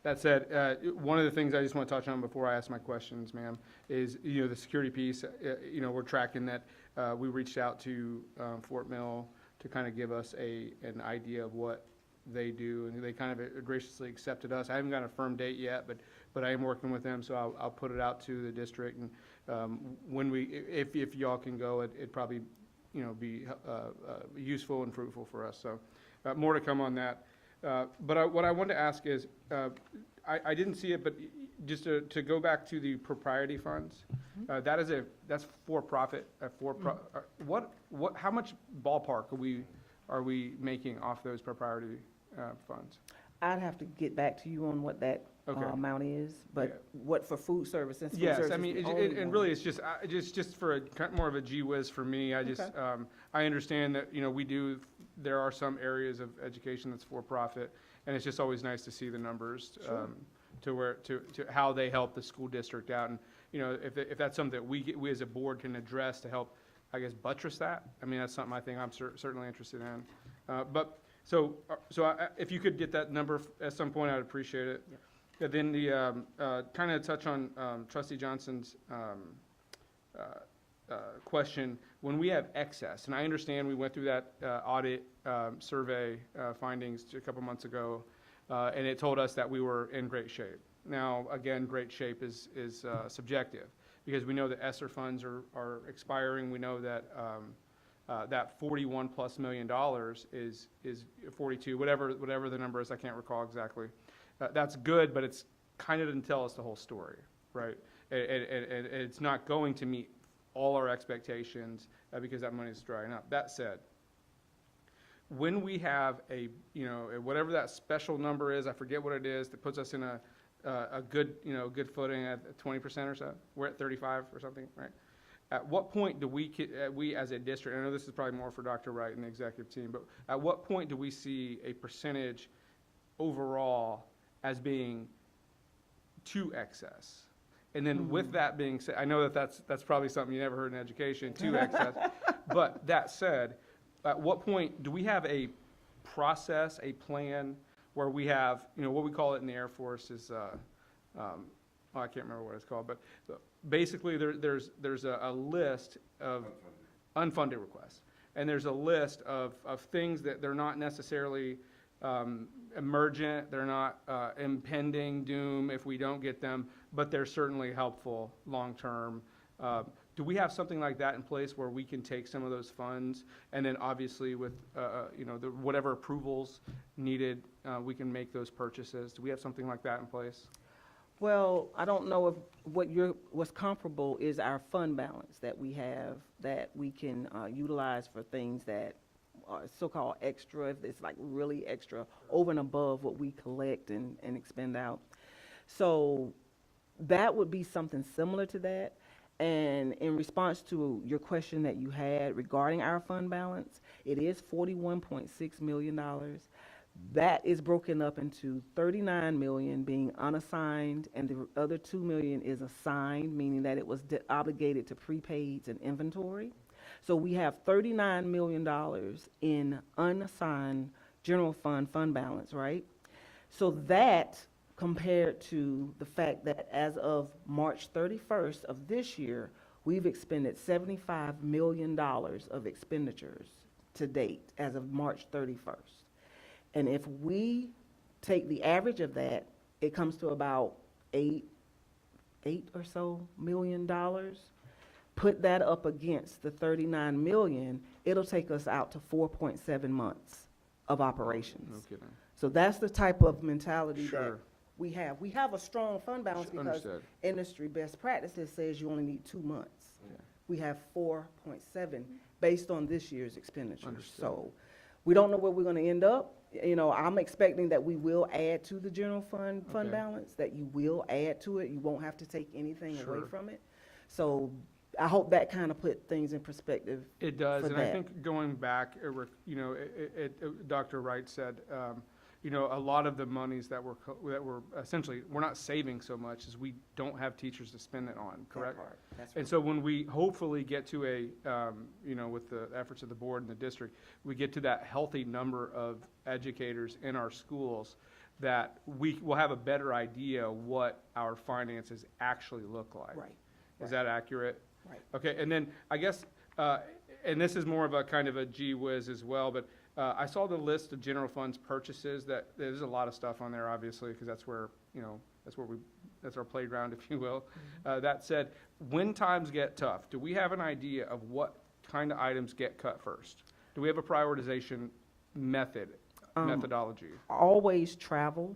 F: that said, one of the things I just want to touch on before I ask my questions, ma'am, is the security piece. We're tracking that. We reached out to Fort Mill to kind of give us an idea of what they do, and they kind of graciously accepted us. I haven't got a firm date yet, but I am working with them, so I'll put it out to the district. And if y'all can go, it'd probably be useful and fruitful for us. So more to come on that. But what I wanted to ask is, I didn't see it, but just to go back to the propriety funds, that's for profit. How much ballpark are we making off those propriety funds?
D: I'd have to get back to you on what that
F: Okay.
D: amount is,
F: Yeah.
D: but what for food service, since food
F: Yes,
D: service
F: I
D: is
F: mean,
D: the
F: it-
D: only
F: and
D: one.
F: really, it's just for more of a gee whiz for me. I just,
D: Okay.
F: I understand that, there are some areas of education that's for-profit, and it's just always nice to see the numbers,
D: Sure.
F: to how they help the school district out. And, if that's something that we as a board can address to help, I guess, buttress that, I mean, that's something I think I'm certainly interested in. If you could get that number at some point, I'd appreciate it.
D: Yep.
F: And then the, kind of touch on trustee Johnson's question, when we have excess, and I understand we went through that audit survey findings a couple months ago, and it told us that we were in great shape. Now, again, great shape is subjective, because we know that ESSER funds are expiring. We know that that $41+ million is 42, whatever the number is, I can't recall exactly. That's good, but it's kind of didn't tell us the whole story, right? And it's not going to meet all our expectations because that money is drying up. That said, when we have whatever that special number is, I forget what it is, that puts us in a good, good footing at 20% or so. We're at 35 or something, right? At what point do we as a district, I know this is probably more for Dr. Wright and the executive team, but at what point do we see a percentage overall as being to excess? And then with that being said, I know that's probably something you never heard in education, to excess. But that said, at what point do we have a process, a plan where we have, what we call it in the Air Force is, I can't remember what it's called, but basically there's a list of unfunded requests. And there's a list of things that they're not necessarily emergent, they're not impending doom if we don't get them, but they're certainly helpful long-term. Do we have something like that in place where we can take some of those funds and then obviously with, whatever approvals needed, we can make those purchases? Do we have something like that in place?
D: Well, I don't know if what's comparable is our fund balance that we have that we can utilize for things that are so-called extra, if it's like really extra, over and above what we collect and expend out. So that would be something similar to that. And in response to your question that you had regarding our fund balance, it is $41.6 million. That is broken up into $39 million being unassigned, and the other $2 million is assigned, meaning that it was obligated to prepaids and inventory. So we have $39 million in unassigned general fund balance, right? So that compared to the fact that as of March 31st of this year, we've expended $75 million of expenditures to date as of March 31st. And if we take the average of that, it comes to about eight or so million dollars. Put that up against the 39 million, it'll take us out to 4.7 months of operations.
F: No kidding.
D: So that's the type of mentality that
F: Sure.
D: we have. We have a strong fund balance because
F: Understood.
D: industry best practices says you only need 2 months.
F: Okay.
D: We have 4.7 based on this year's expenditures.
F: Understood.
D: So we don't know where we're gonna end up. I'm expecting that we will add to the general fund
F: Okay.
D: balance, that you will add to it. You won't have to take anything away
F: Sure.
D: from it. So I hope that kind of put things in perspective.
F: It does,
D: for
F: and I
D: that.
F: think going back, Dr. Wright said, a lot of the monies that we're essentially, we're not saving so much as we don't have teachers to spend it on, correct?
D: That part. That's
F: And so when we hopefully get to with the efforts of the board and the district, we get to that healthy number of educators in our schools, that we will have a better idea what our finances actually look like.
D: Right.
F: Is that accurate?
D: Right.
F: Okay, and then I guess, and this is more of a kind of a gee whiz as well, but I saw the list of general funds purchases. That there's a lot of stuff on there, obviously, because that's where that's our playground, if you will. That said, when times get tough, do we have an idea of what kind of items get cut first? Do we have a prioritization methodology?
D: Always travel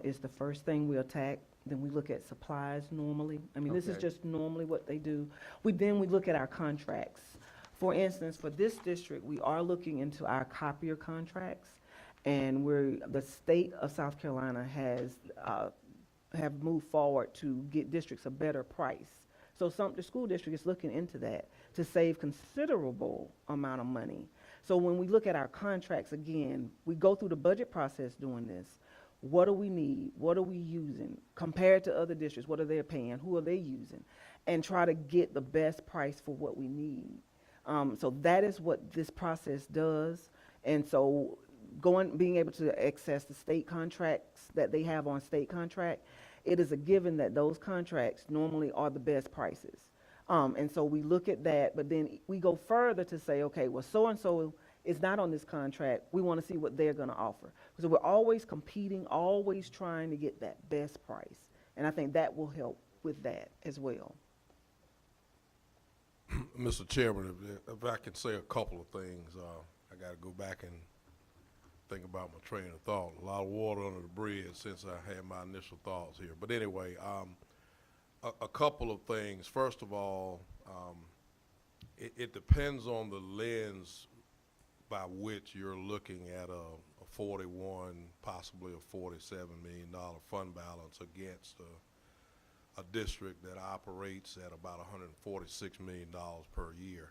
D: is the first thing we attack. Then we look at supplies normally. I mean, this is
F: Okay.
D: just normally what they do. We look at our contracts. For instance, for this district, we are looking into our copier contracts, and the state of South Carolina has have moved forward to get districts a better price. So Sumter School District is looking into that to save considerable amount of money. So when we look at our contracts, again, we go through the budget process doing this. What do we need? What are we using? Compared to other districts, what are they paying? Who are they using? And try to get the best price for what we need. So that is what this process does. And so being able to access the state contracts that they have on state contract, it is a given that those contracts normally are the best prices. And so we look at that, but then we go further to say, okay, well, so-and-so is not on this contract. We want to see what they're going to offer. So we're always competing, always trying to get that best price. And I think that will help with that as well.
B: Mr. Chairman, if I can say a couple of things, I got to go back and think about my train of thought. A lot of water under the bridge since I had my initial thoughts here. But anyway, a couple of things. First of all, it depends on the lens by which you're looking at a 41, possibly a $47 million fund balance against a district that operates at about $146 million per year.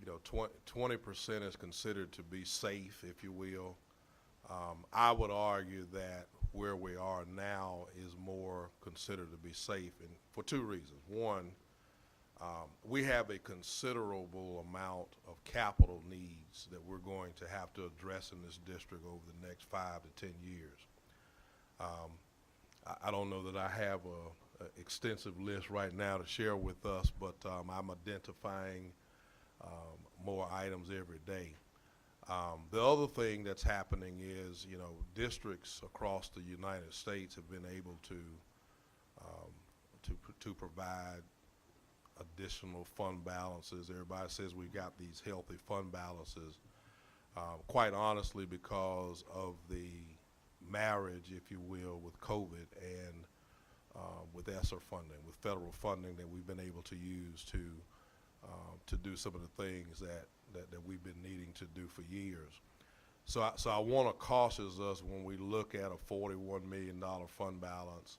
B: You know, 20% is considered to be safe, if you will. I would argue that where we are now is more considered to be safe, and for two reasons. One, we have a considerable amount of capital needs that we're going to have to address in this district over the next 5 to 10 years. I don't know that I have a extensive list right now to share with us, but I'm identifying more items every day. The other thing that's happening is, you know, districts across the United States have been able to provide additional fund balances. Everybody says we've got these healthy fund balances. Quite honestly, because of the marriage, if you will, with COVID and with ESSER funding, with federal funding that we've been able to use to do some of the things that we've been needing to do for years. So I want to caution us when we look at a $41 million fund balance,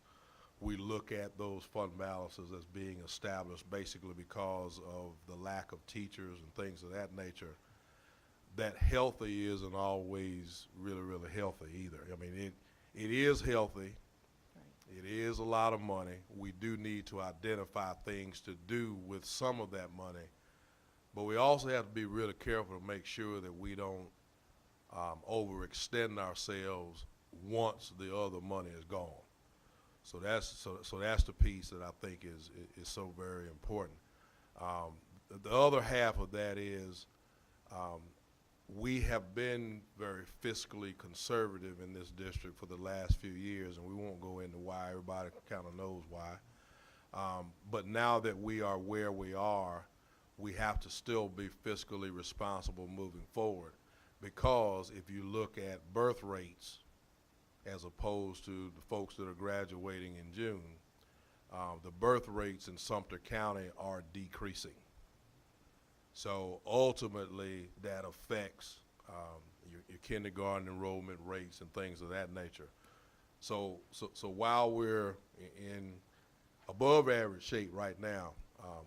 B: we look at those fund balances as being established basically because of the lack of teachers and things of that nature. That healthy isn't always really, really healthy either. I mean, it is healthy. It is a lot of money. We do need to identify things to do with some of that money, but we also have to be really careful to make sure that we don't overextend ourselves once the other money is gone. So that's the piece that I think is so very important. The other half of that is we have been very fiscally conservative in this district for the last few years, and we won't go into why. Everybody kind of knows why. But now that we are where we are, we have to still be fiscally responsible moving forward, because if you look at birth rates as opposed to the folks that are graduating in June, the birth rates in Sumter County are decreasing. So ultimately, that affects your kindergarten enrollment rates and things of that nature. So while we're in above average shape right now,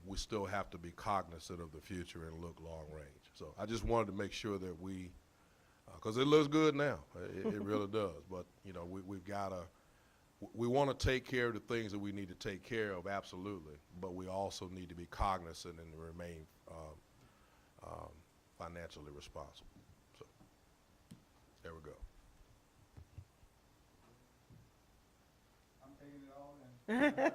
B: we still have to be cognizant of the future and look long range. So I just wanted to make sure that we, because it looks good now, it really does. But you know, we've got to. We want to take care of the things that we need to take care of, absolutely, but we also need to be cognizant and remain financially responsible. So there we go.
E: I'm taking it all in.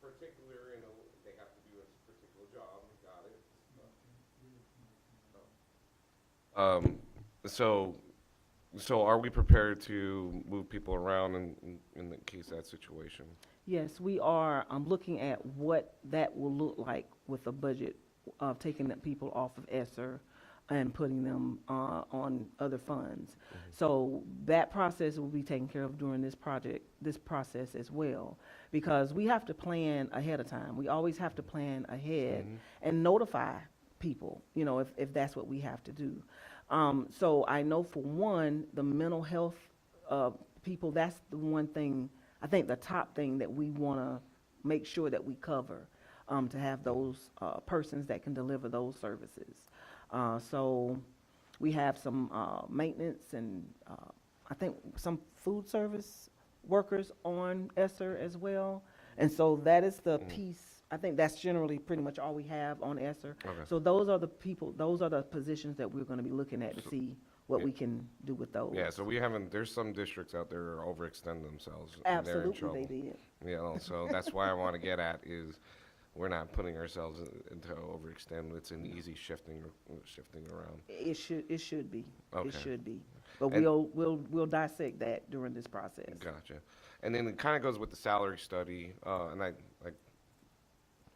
A: particular, you know, they have to do a particular job, got it. So, so are we prepared to move people around in the case of that situation?
D: Yes, we are looking at what that will look like with a budget of taking the people off of ESSER and putting them on other funds. So that process will be taken care of during this process as well, because we have to plan ahead of time. We always have to plan ahead and notify people, you know, if that's what we have to do. So I know for one, the mental health people, that's the one thing, I think the top thing that we want to make sure that we cover, to have those persons that can deliver those services. So we have some maintenance and I think some food service workers on ESSER as well. And so that is the piece, I think that's generally pretty much all we have on ESSER.
A: Okay.
D: So those are the people, those are the positions that we're going to be looking at to see what we can do with those.
A: Yeah, so we haven't, there's some districts out there that are overextend themselves. and they're in
D: Absolutely,
A: trouble.
D: they did.
A: You know, so that's why I want to get at is we're not putting ourselves into overextend. It's an easy shifting around.
D: It should be.
A: Okay.
D: It should be. But
A: And-
D: we'll dissect that during this process.
A: Gotcha. And then it kind of goes with the salary study, and I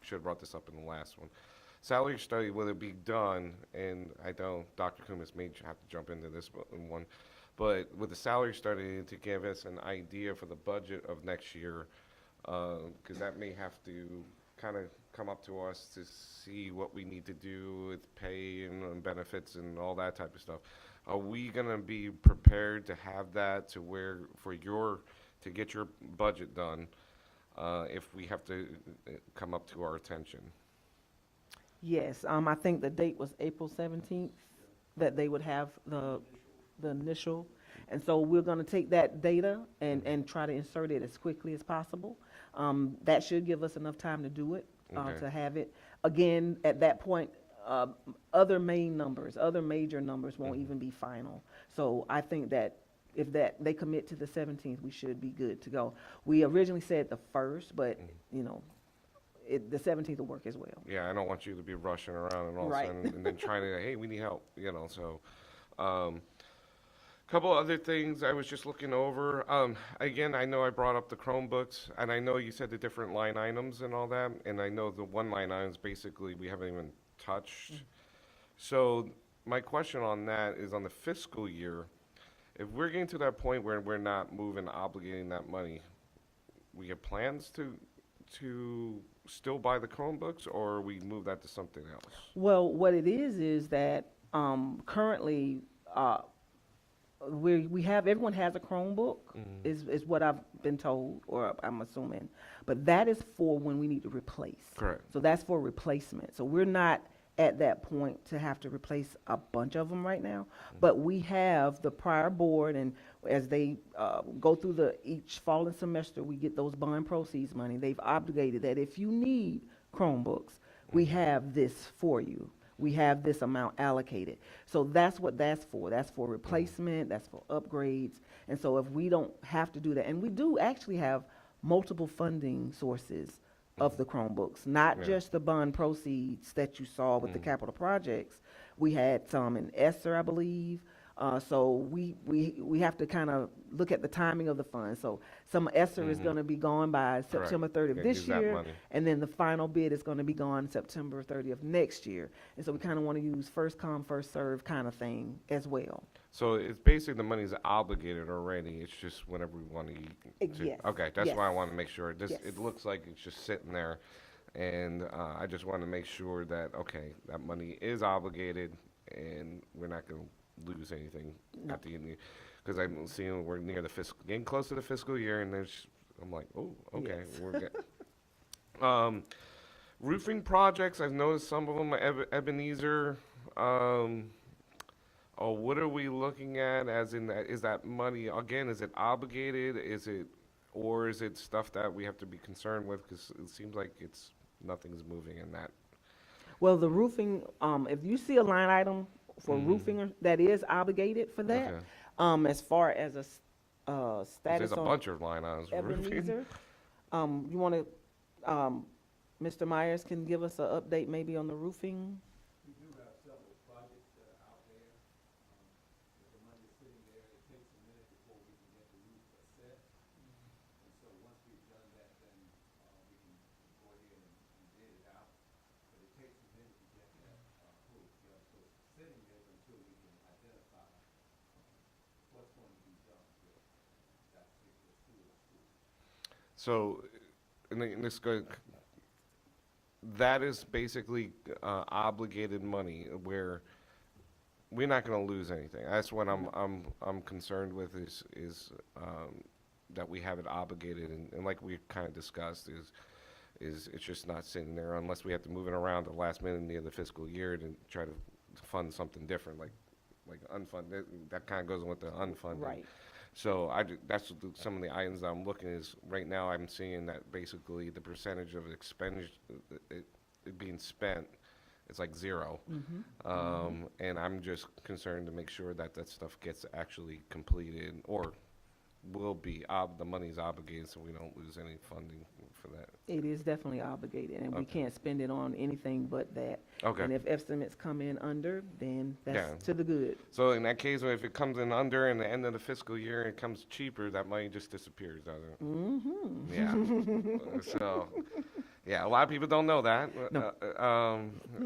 A: should have brought this up in the last one. Salary study, will it be done, and I know Dr. Kumis may have to jump into this one, but with the salary study to give us an idea for the budget of next year, because that may have to kind of come up to us to see what we need to do with pay and benefits and all that type of stuff. Are we gonna be prepared to have that to where, to get your budget done, if we have to come up to our attention?
D: Yes, I think the date was April 17th, that they would have the initial. And so we're gonna take that data and try to insert it as quickly as possible. That should give us enough time to do it,
A: Okay.
D: to have it. Again, at that point, other major numbers won't even be final. So I think that if they commit to the 17th, we should be good to go. We originally said the 1st, but, you know, the 17th will work as well.
A: Yeah, I don't want you to be rushing around and all of a
D: Right.
A: sudden, and then trying to, hey, we need help, you know, so. Couple other things I was just looking over. Again, I know I brought up the Chromebooks, and I know you said the different line items and all that, and I know the one line items basically we haven't even touched. So my question on that is on the fiscal year, if we're getting to that point where we're not moving, obligating that money, we have plans to still buy the Chromebooks, or we move that to something else?
D: Well, what it is that currently everyone has a Chromebook, is what I've been told, or I'm assuming. But that is for when we need to replace.
A: Correct.
D: So that's for replacement. So we're not at that point to have to replace a bunch of them right now. But we have the prior board, and as they go through each fall and semester, we get those bond proceeds money. They've obligated that if you need Chromebooks, we have this for you. We have this amount allocated. So that's what that's for. That's for replacement, that's for upgrades. And so if we don't have to do that, and we do actually have multiple funding sources of the Chromebooks, not
A: Yeah.
D: just the bond proceeds that you saw with the capital projects. We had some in ESSER, I believe. So we have to kind of look at the timing of the funds. So some ESSER is going to be gone by September 30th
A: Yeah,
D: this
A: use that
D: year,
A: money.
D: and then the final bid is going to be gone September 30th next year. And so we kind of want to use first come, first serve kind of thing as well.
A: So it's basically the money's obligated already, it's just whenever we want to.
D: Yes,
A: Okay, that's why I
D: yes.
A: want to make sure. This,
D: Yes.
A: it looks like it's just sitting there, and I just want to make sure that, okay, that money is obligated, and we're not going to lose anything at the end. Because I'm seeing we're near the getting close to the fiscal year, and I'm like, oh, okay,
D: Yes.
A: we're good. Roofing projects, I've noticed some of them, Ebenezer, oh, what are we looking at as in that, is that money, again, is it obligated, or is it stuff that we have to be concerned with, because it seems like nothing's moving in that.
D: Well, the roofing, if you see a line item for roofing that is obligated for that,
A: Okay.
D: as far as a status
A: There's a
D: on
A: bunch of line items for roofing.
D: Ebenezer, you want to Mr. Myers can give us an update maybe on the roofing.
B: We do have several projects that are out there. If the money is sitting there, it takes a minute before we can get the roof set. And so once we've done that, then we can go ahead and bid it out. But it takes a minute to get that roof done. So it's sitting there until we can identify what's going to be done with that particular school.
A: So, and this go, that is basically obligated money where we're not going to lose anything. That's what I'm concerned with is that we have it obligated, and like we kind of discussed, is it's just not sitting there unless we have to move it around at the last minute near the fiscal year to try to fund something different, like unfunded. That kind of goes with the unfunded.
D: Right.
A: So that's some of the items I'm looking is, right now I'm seeing that basically the percentage of expenditure, it being spent, it's like 0. And I'm just concerned to make sure that that stuff gets actually completed, or will be, the money's obligated so we don't lose any funding for that.
D: It is definitely obligated, and we
A: Okay.
D: can't spend it on anything but that.
A: Okay.
D: And if estimates come in under, then
A: Yeah.
D: that's to the good.
A: So in that case, if it comes in under in the end of the fiscal year and it comes cheaper, that money just disappears, doesn't it?
D: Mm-hmm.
A: Yeah. So, yeah, a lot of people don't know that.
D: No.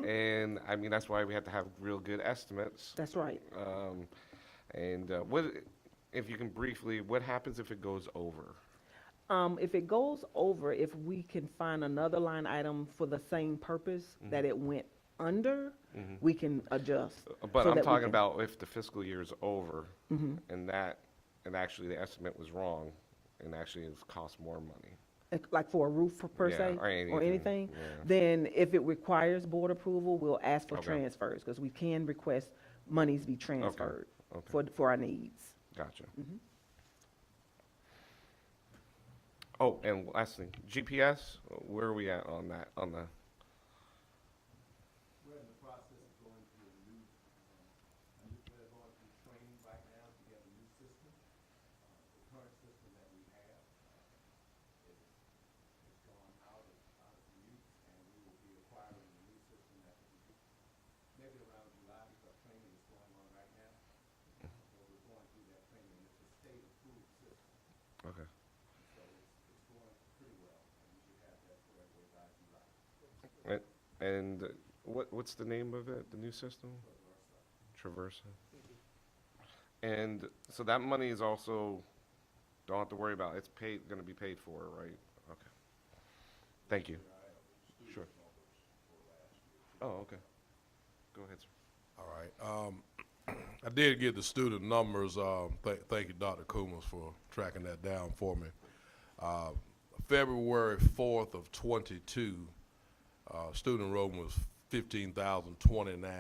A: And I mean, that's why we have to have real good estimates.
D: That's right.
A: And what, if you can briefly, what happens if it goes over?
D: If it goes over, if we can find another line item for the same purpose that it went under, we can adjust.
A: But
D: so
A: I'm
D: that we
A: talking
D: can-
A: about if the fiscal year is over and actually the estimate was wrong and actually it's cost more money.
D: Like for a roof per
A: Yeah,
D: se,
A: or
D: or
A: anything,
D: anything,
A: yeah.
D: then if it requires board approval, we'll ask for
A: Okay.
D: transfers, because we can request monies be transferred
A: Okay.
D: for our needs.
A: Gotcha. Oh, and lastly, GPS, where are we at on that, on the,
B: We're in the process of going through they're going through training right now to get a new system. The current system that we have is gone out of use, and we will be acquiring a new system that will be maybe around July, because training is going on right now. So we're going through that training. It's a state-approved system,
A: okay.
B: so it's going pretty well, and we should have that for everybody by July.
A: And what's the name of it, the new system? Traversa. And so that money is also, don't have to worry about, it's gonna be paid for, right? Okay. Thank you. Sure. Oh, okay. Go ahead, sir.
B: All right. I did get the student numbers. Thank you, Dr. Coombs, for tracking that down for me. February 4th of 22, student enrollment was 15,029.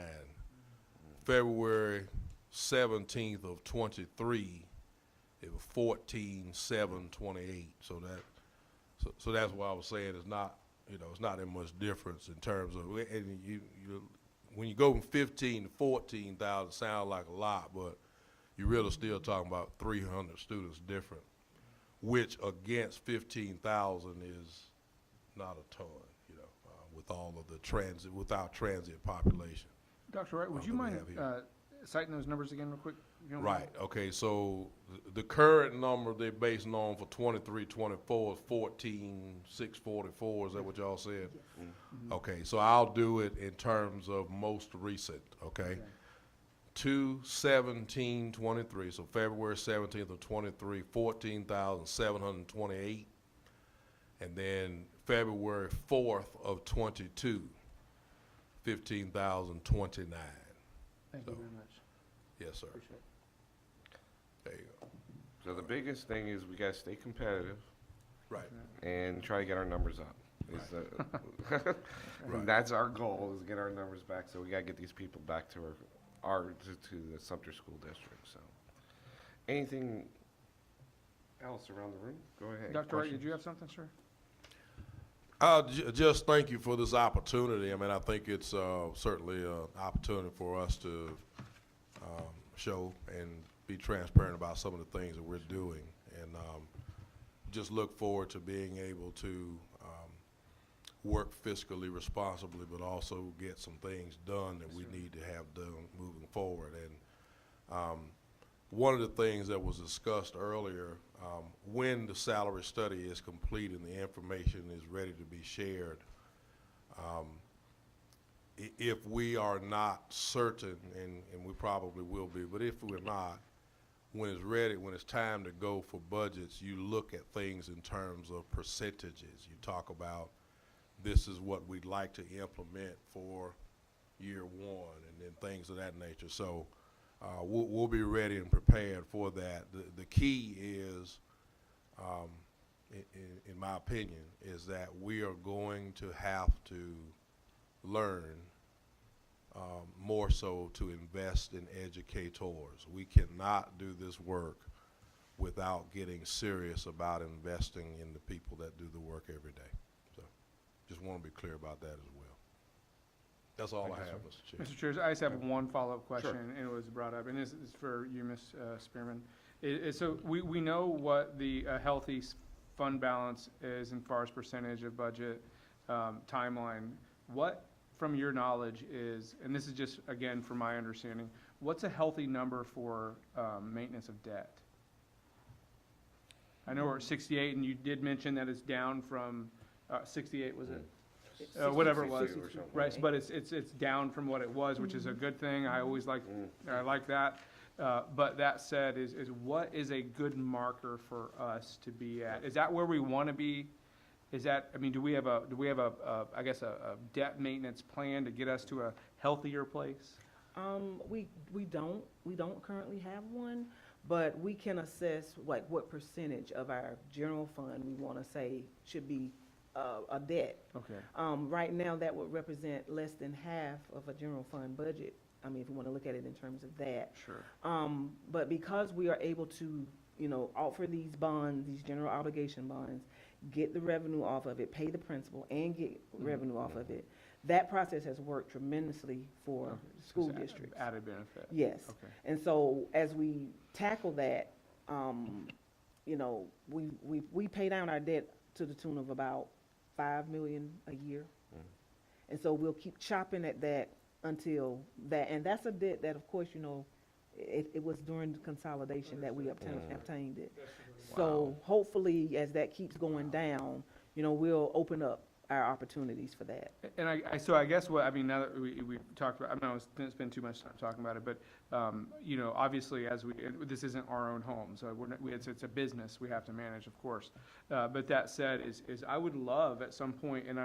B: February 17th of 23, it was 14,728. So that's why I was saying it's not, it's not that much difference in terms of, and when you go from 15 to 14,000, sounds like a lot, but you're really still talking about 300 students different, which against 15,000 is not a ton, with all of the transit, with our transit population.
F: Dr. Wright, would you
B: that we
F: mind
B: have here.
F: citing those numbers again real quick? if you don't mind?
B: Right, okay, so the current number they're basing on for 23, 24 is 14,644, is that what y'all said? Okay, so I'll do it in terms of most recent, okay? 2/17/23, so February 17th of 23, 14,728. And then February 4th of 22, 15,029.
F: Thank you very much.
B: Yes, sir.
F: Appreciate it.
B: There you go.
A: So the biggest thing is we gotta stay competitive
B: Right.
A: and try to get our numbers up.
B: Right.
A: That's our goal, is to get our numbers back, so we gotta get these people back to to the Sumter School District, so. Anything else around the room? Go ahead.
F: Dr. Wright, did
A: Questions?
F: you have something, sir?
B: Just thank you for this opportunity. I mean, I think it's certainly an opportunity for us to show and be transparent about some of the things that we're doing. And just look forward to being able to work fiscally responsibly, but also get some things done that we need to have done moving forward. And one of the things that was discussed earlier, when the salary study is complete and the information is ready to be shared, if we are not certain, and we probably will be, but if we're not, when it's ready, when it's time to go for budgets, you look at things in terms of percentages. You talk about this is what we'd like to implement for year one, and then things of that nature. So we'll be ready and prepared for that. The key is, in my opinion, is that we are going to have to learn more so to invest in educators. We cannot do this work without getting serious about investing in the people that do the work every day. So just want to be clear about that as well. That's all I have, Mr. Chair.
F: Mr. Chair, I just have one follow-up question, and it was brought up, and this is for you, Ms. Spearman. So we know what the healthy fund balance is in far as percentage of budget timeline. What, from your knowledge, is, and this is just, again, from my understanding, what's a healthy number for maintenance of debt? I know we're at 68, and you did mention that it's down from 68, was it? Whatever it was,
A: 62 or something.
F: right, but it's down from what it was, which is a good thing. I always like that. But that said, is what is a good marker for us to be at? Is that where we want to be? Is that, I mean, do we have a I guess a debt maintenance plan to get us to a healthier place?
D: We don't currently have one, but we can assess like what percentage of our general fund we want to say should be a debt.
F: Okay.
D: Right now, that would represent less than half of a general fund budget. I mean, if you want to look at it in terms of that.
F: Sure.
D: But because we are able to, offer these bonds, these general obligation bonds, get the revenue off of it, pay the principal, and get revenue off of it, that process has worked tremendously for
F: Okay.
D: school
F: It's
D: districts.
F: Added benefit.
D: Yes.
F: Okay.
D: And so as we tackle that, we pay down our debt to the tune of about $5 million a year. And so we'll keep chopping at that until that, and that's a debt that, of course, it was during the consolidation that we obtained it. So hopefully, as that keeps going down, we'll open up our opportunities for that.
F: And so I guess what, I mean, now that we've talked about, I don't want to spend too much time talking about it, but, obviously, this isn't our own home, so it's a business we have to manage, of course. But that said, is I would love at some point, and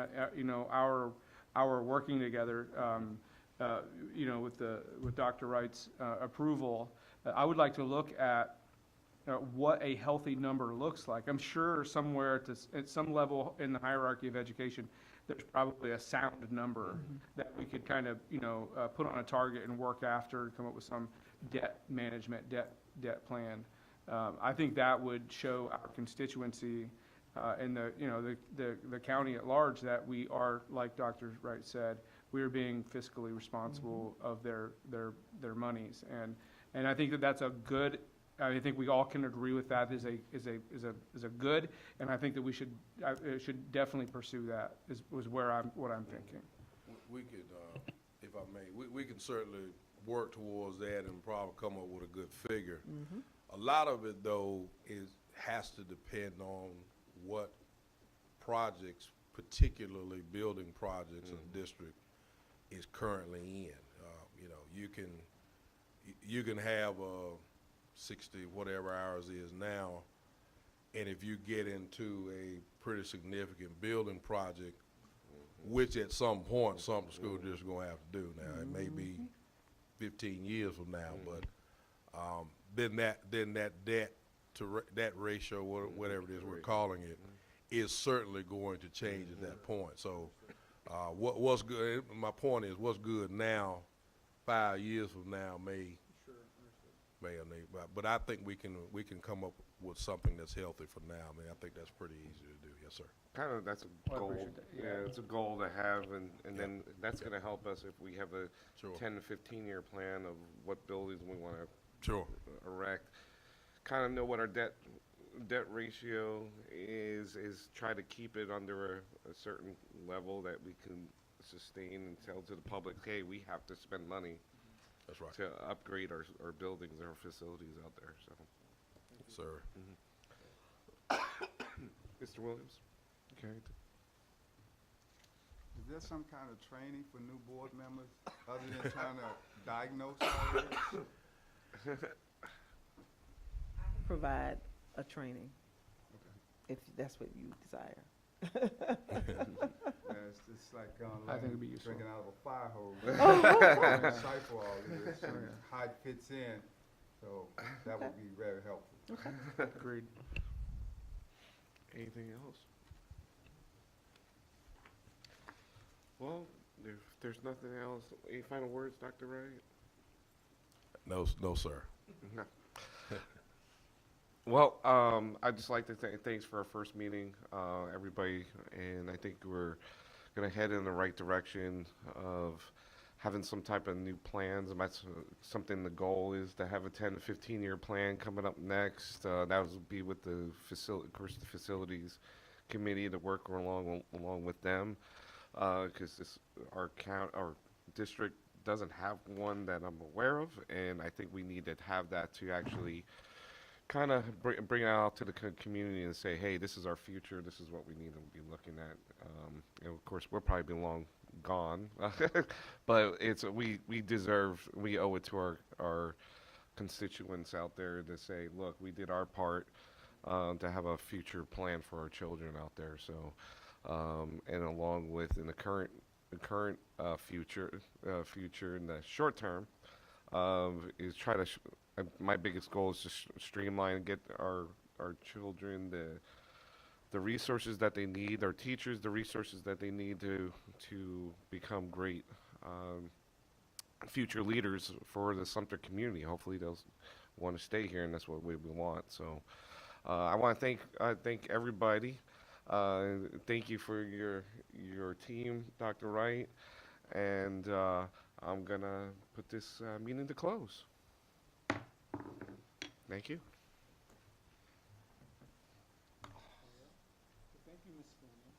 F: our working together, with Dr. Wright's approval, I would like to look at what a healthy number looks like. I'm sure somewhere at some level in the hierarchy of education, there's probably a sound number that we could kind of, put on a target and work after, come up with some debt management, debt plan. I think that would show our constituency and the county at large that we are, like Dr. Wright said, we are being fiscally responsible of their monies. And I think that's a good, I think we all can agree with that is a good, and I think that we should definitely pursue that was what I'm thinking.
B: We could, if I may, we can certainly work towards that and probably come up with a good figure. A lot of it, though, has to depend on what projects, particularly building projects in the district, is currently in. You can have 60 whatever hours is now, and if you get into a pretty significant building project, which at some point Sumter School District is going to have to do. Now, it may be 15 years from now, but then that debt to that ratio, whatever it is we're calling it, is certainly going to change at that point. So what's good, my point is, what's good now, 5 years from now may, but I think we can come up with something that's healthy for now. I mean, I think that's pretty easy to do. Yes, sir.
A: Kind of, that's a
F: Well, I
A: goal.
F: appreciate that.
A: Yeah, it's a goal to have, and then that's going to help us if we have a
B: Sure.
A: 10 to 15-year plan of what buildings we want to
B: Sure.
A: erect. Kind of know what our debt debt ratio is try to keep it under a certain level that we can sustain and tell to the public, hey, we have to spend money
B: That's right.
A: to upgrade our buildings, our facilities out there, so.
B: Sir.
A: Mr. Williams? Okay.
E: Is there some kind of training for new board members, other than trying to diagnose all of this?
D: Provide a training, if that's what you desire.
E: Yeah, it's just like,
F: I think it'd be useful.
E: drinking out of a fire hose. Decipher all of this, and how it fits in, so that would be very helpful.
F: Agreed.
A: Anything else? Well, if there's nothing else, any final words, Dr. Wright?
B: No, sir.
A: No. Well, I'd just like to thanks for our first meeting, everybody, and I think we're gonna head in the right direction of having some type of new plans, and that's something the goal is to have a 10 to 15-year plan coming up next. That would be with the facilities committee to work along with them, because our district doesn't have one that I'm aware of, and I think we need to have that to actually kind of bring it out to the community and say, hey, this is our future, this is what we need to be looking at. And of course, we'll probably be long gone, but we owe it to our constituents out there to say, look, we did our part to have a future plan for our children out there. So, and along with in the current future in the short term, is try to. My biggest goal is to streamline and get our children the resources that they need, our teachers the resources that they need to become great future leaders for the Sumter community. Hopefully they'll want to stay here, and that's what we want. So I want to thank everybody. Thank you for your team, Dr. Wright, and I'm gonna put this meeting to close. Thank you.
F: Thank you, Ms. Spillman.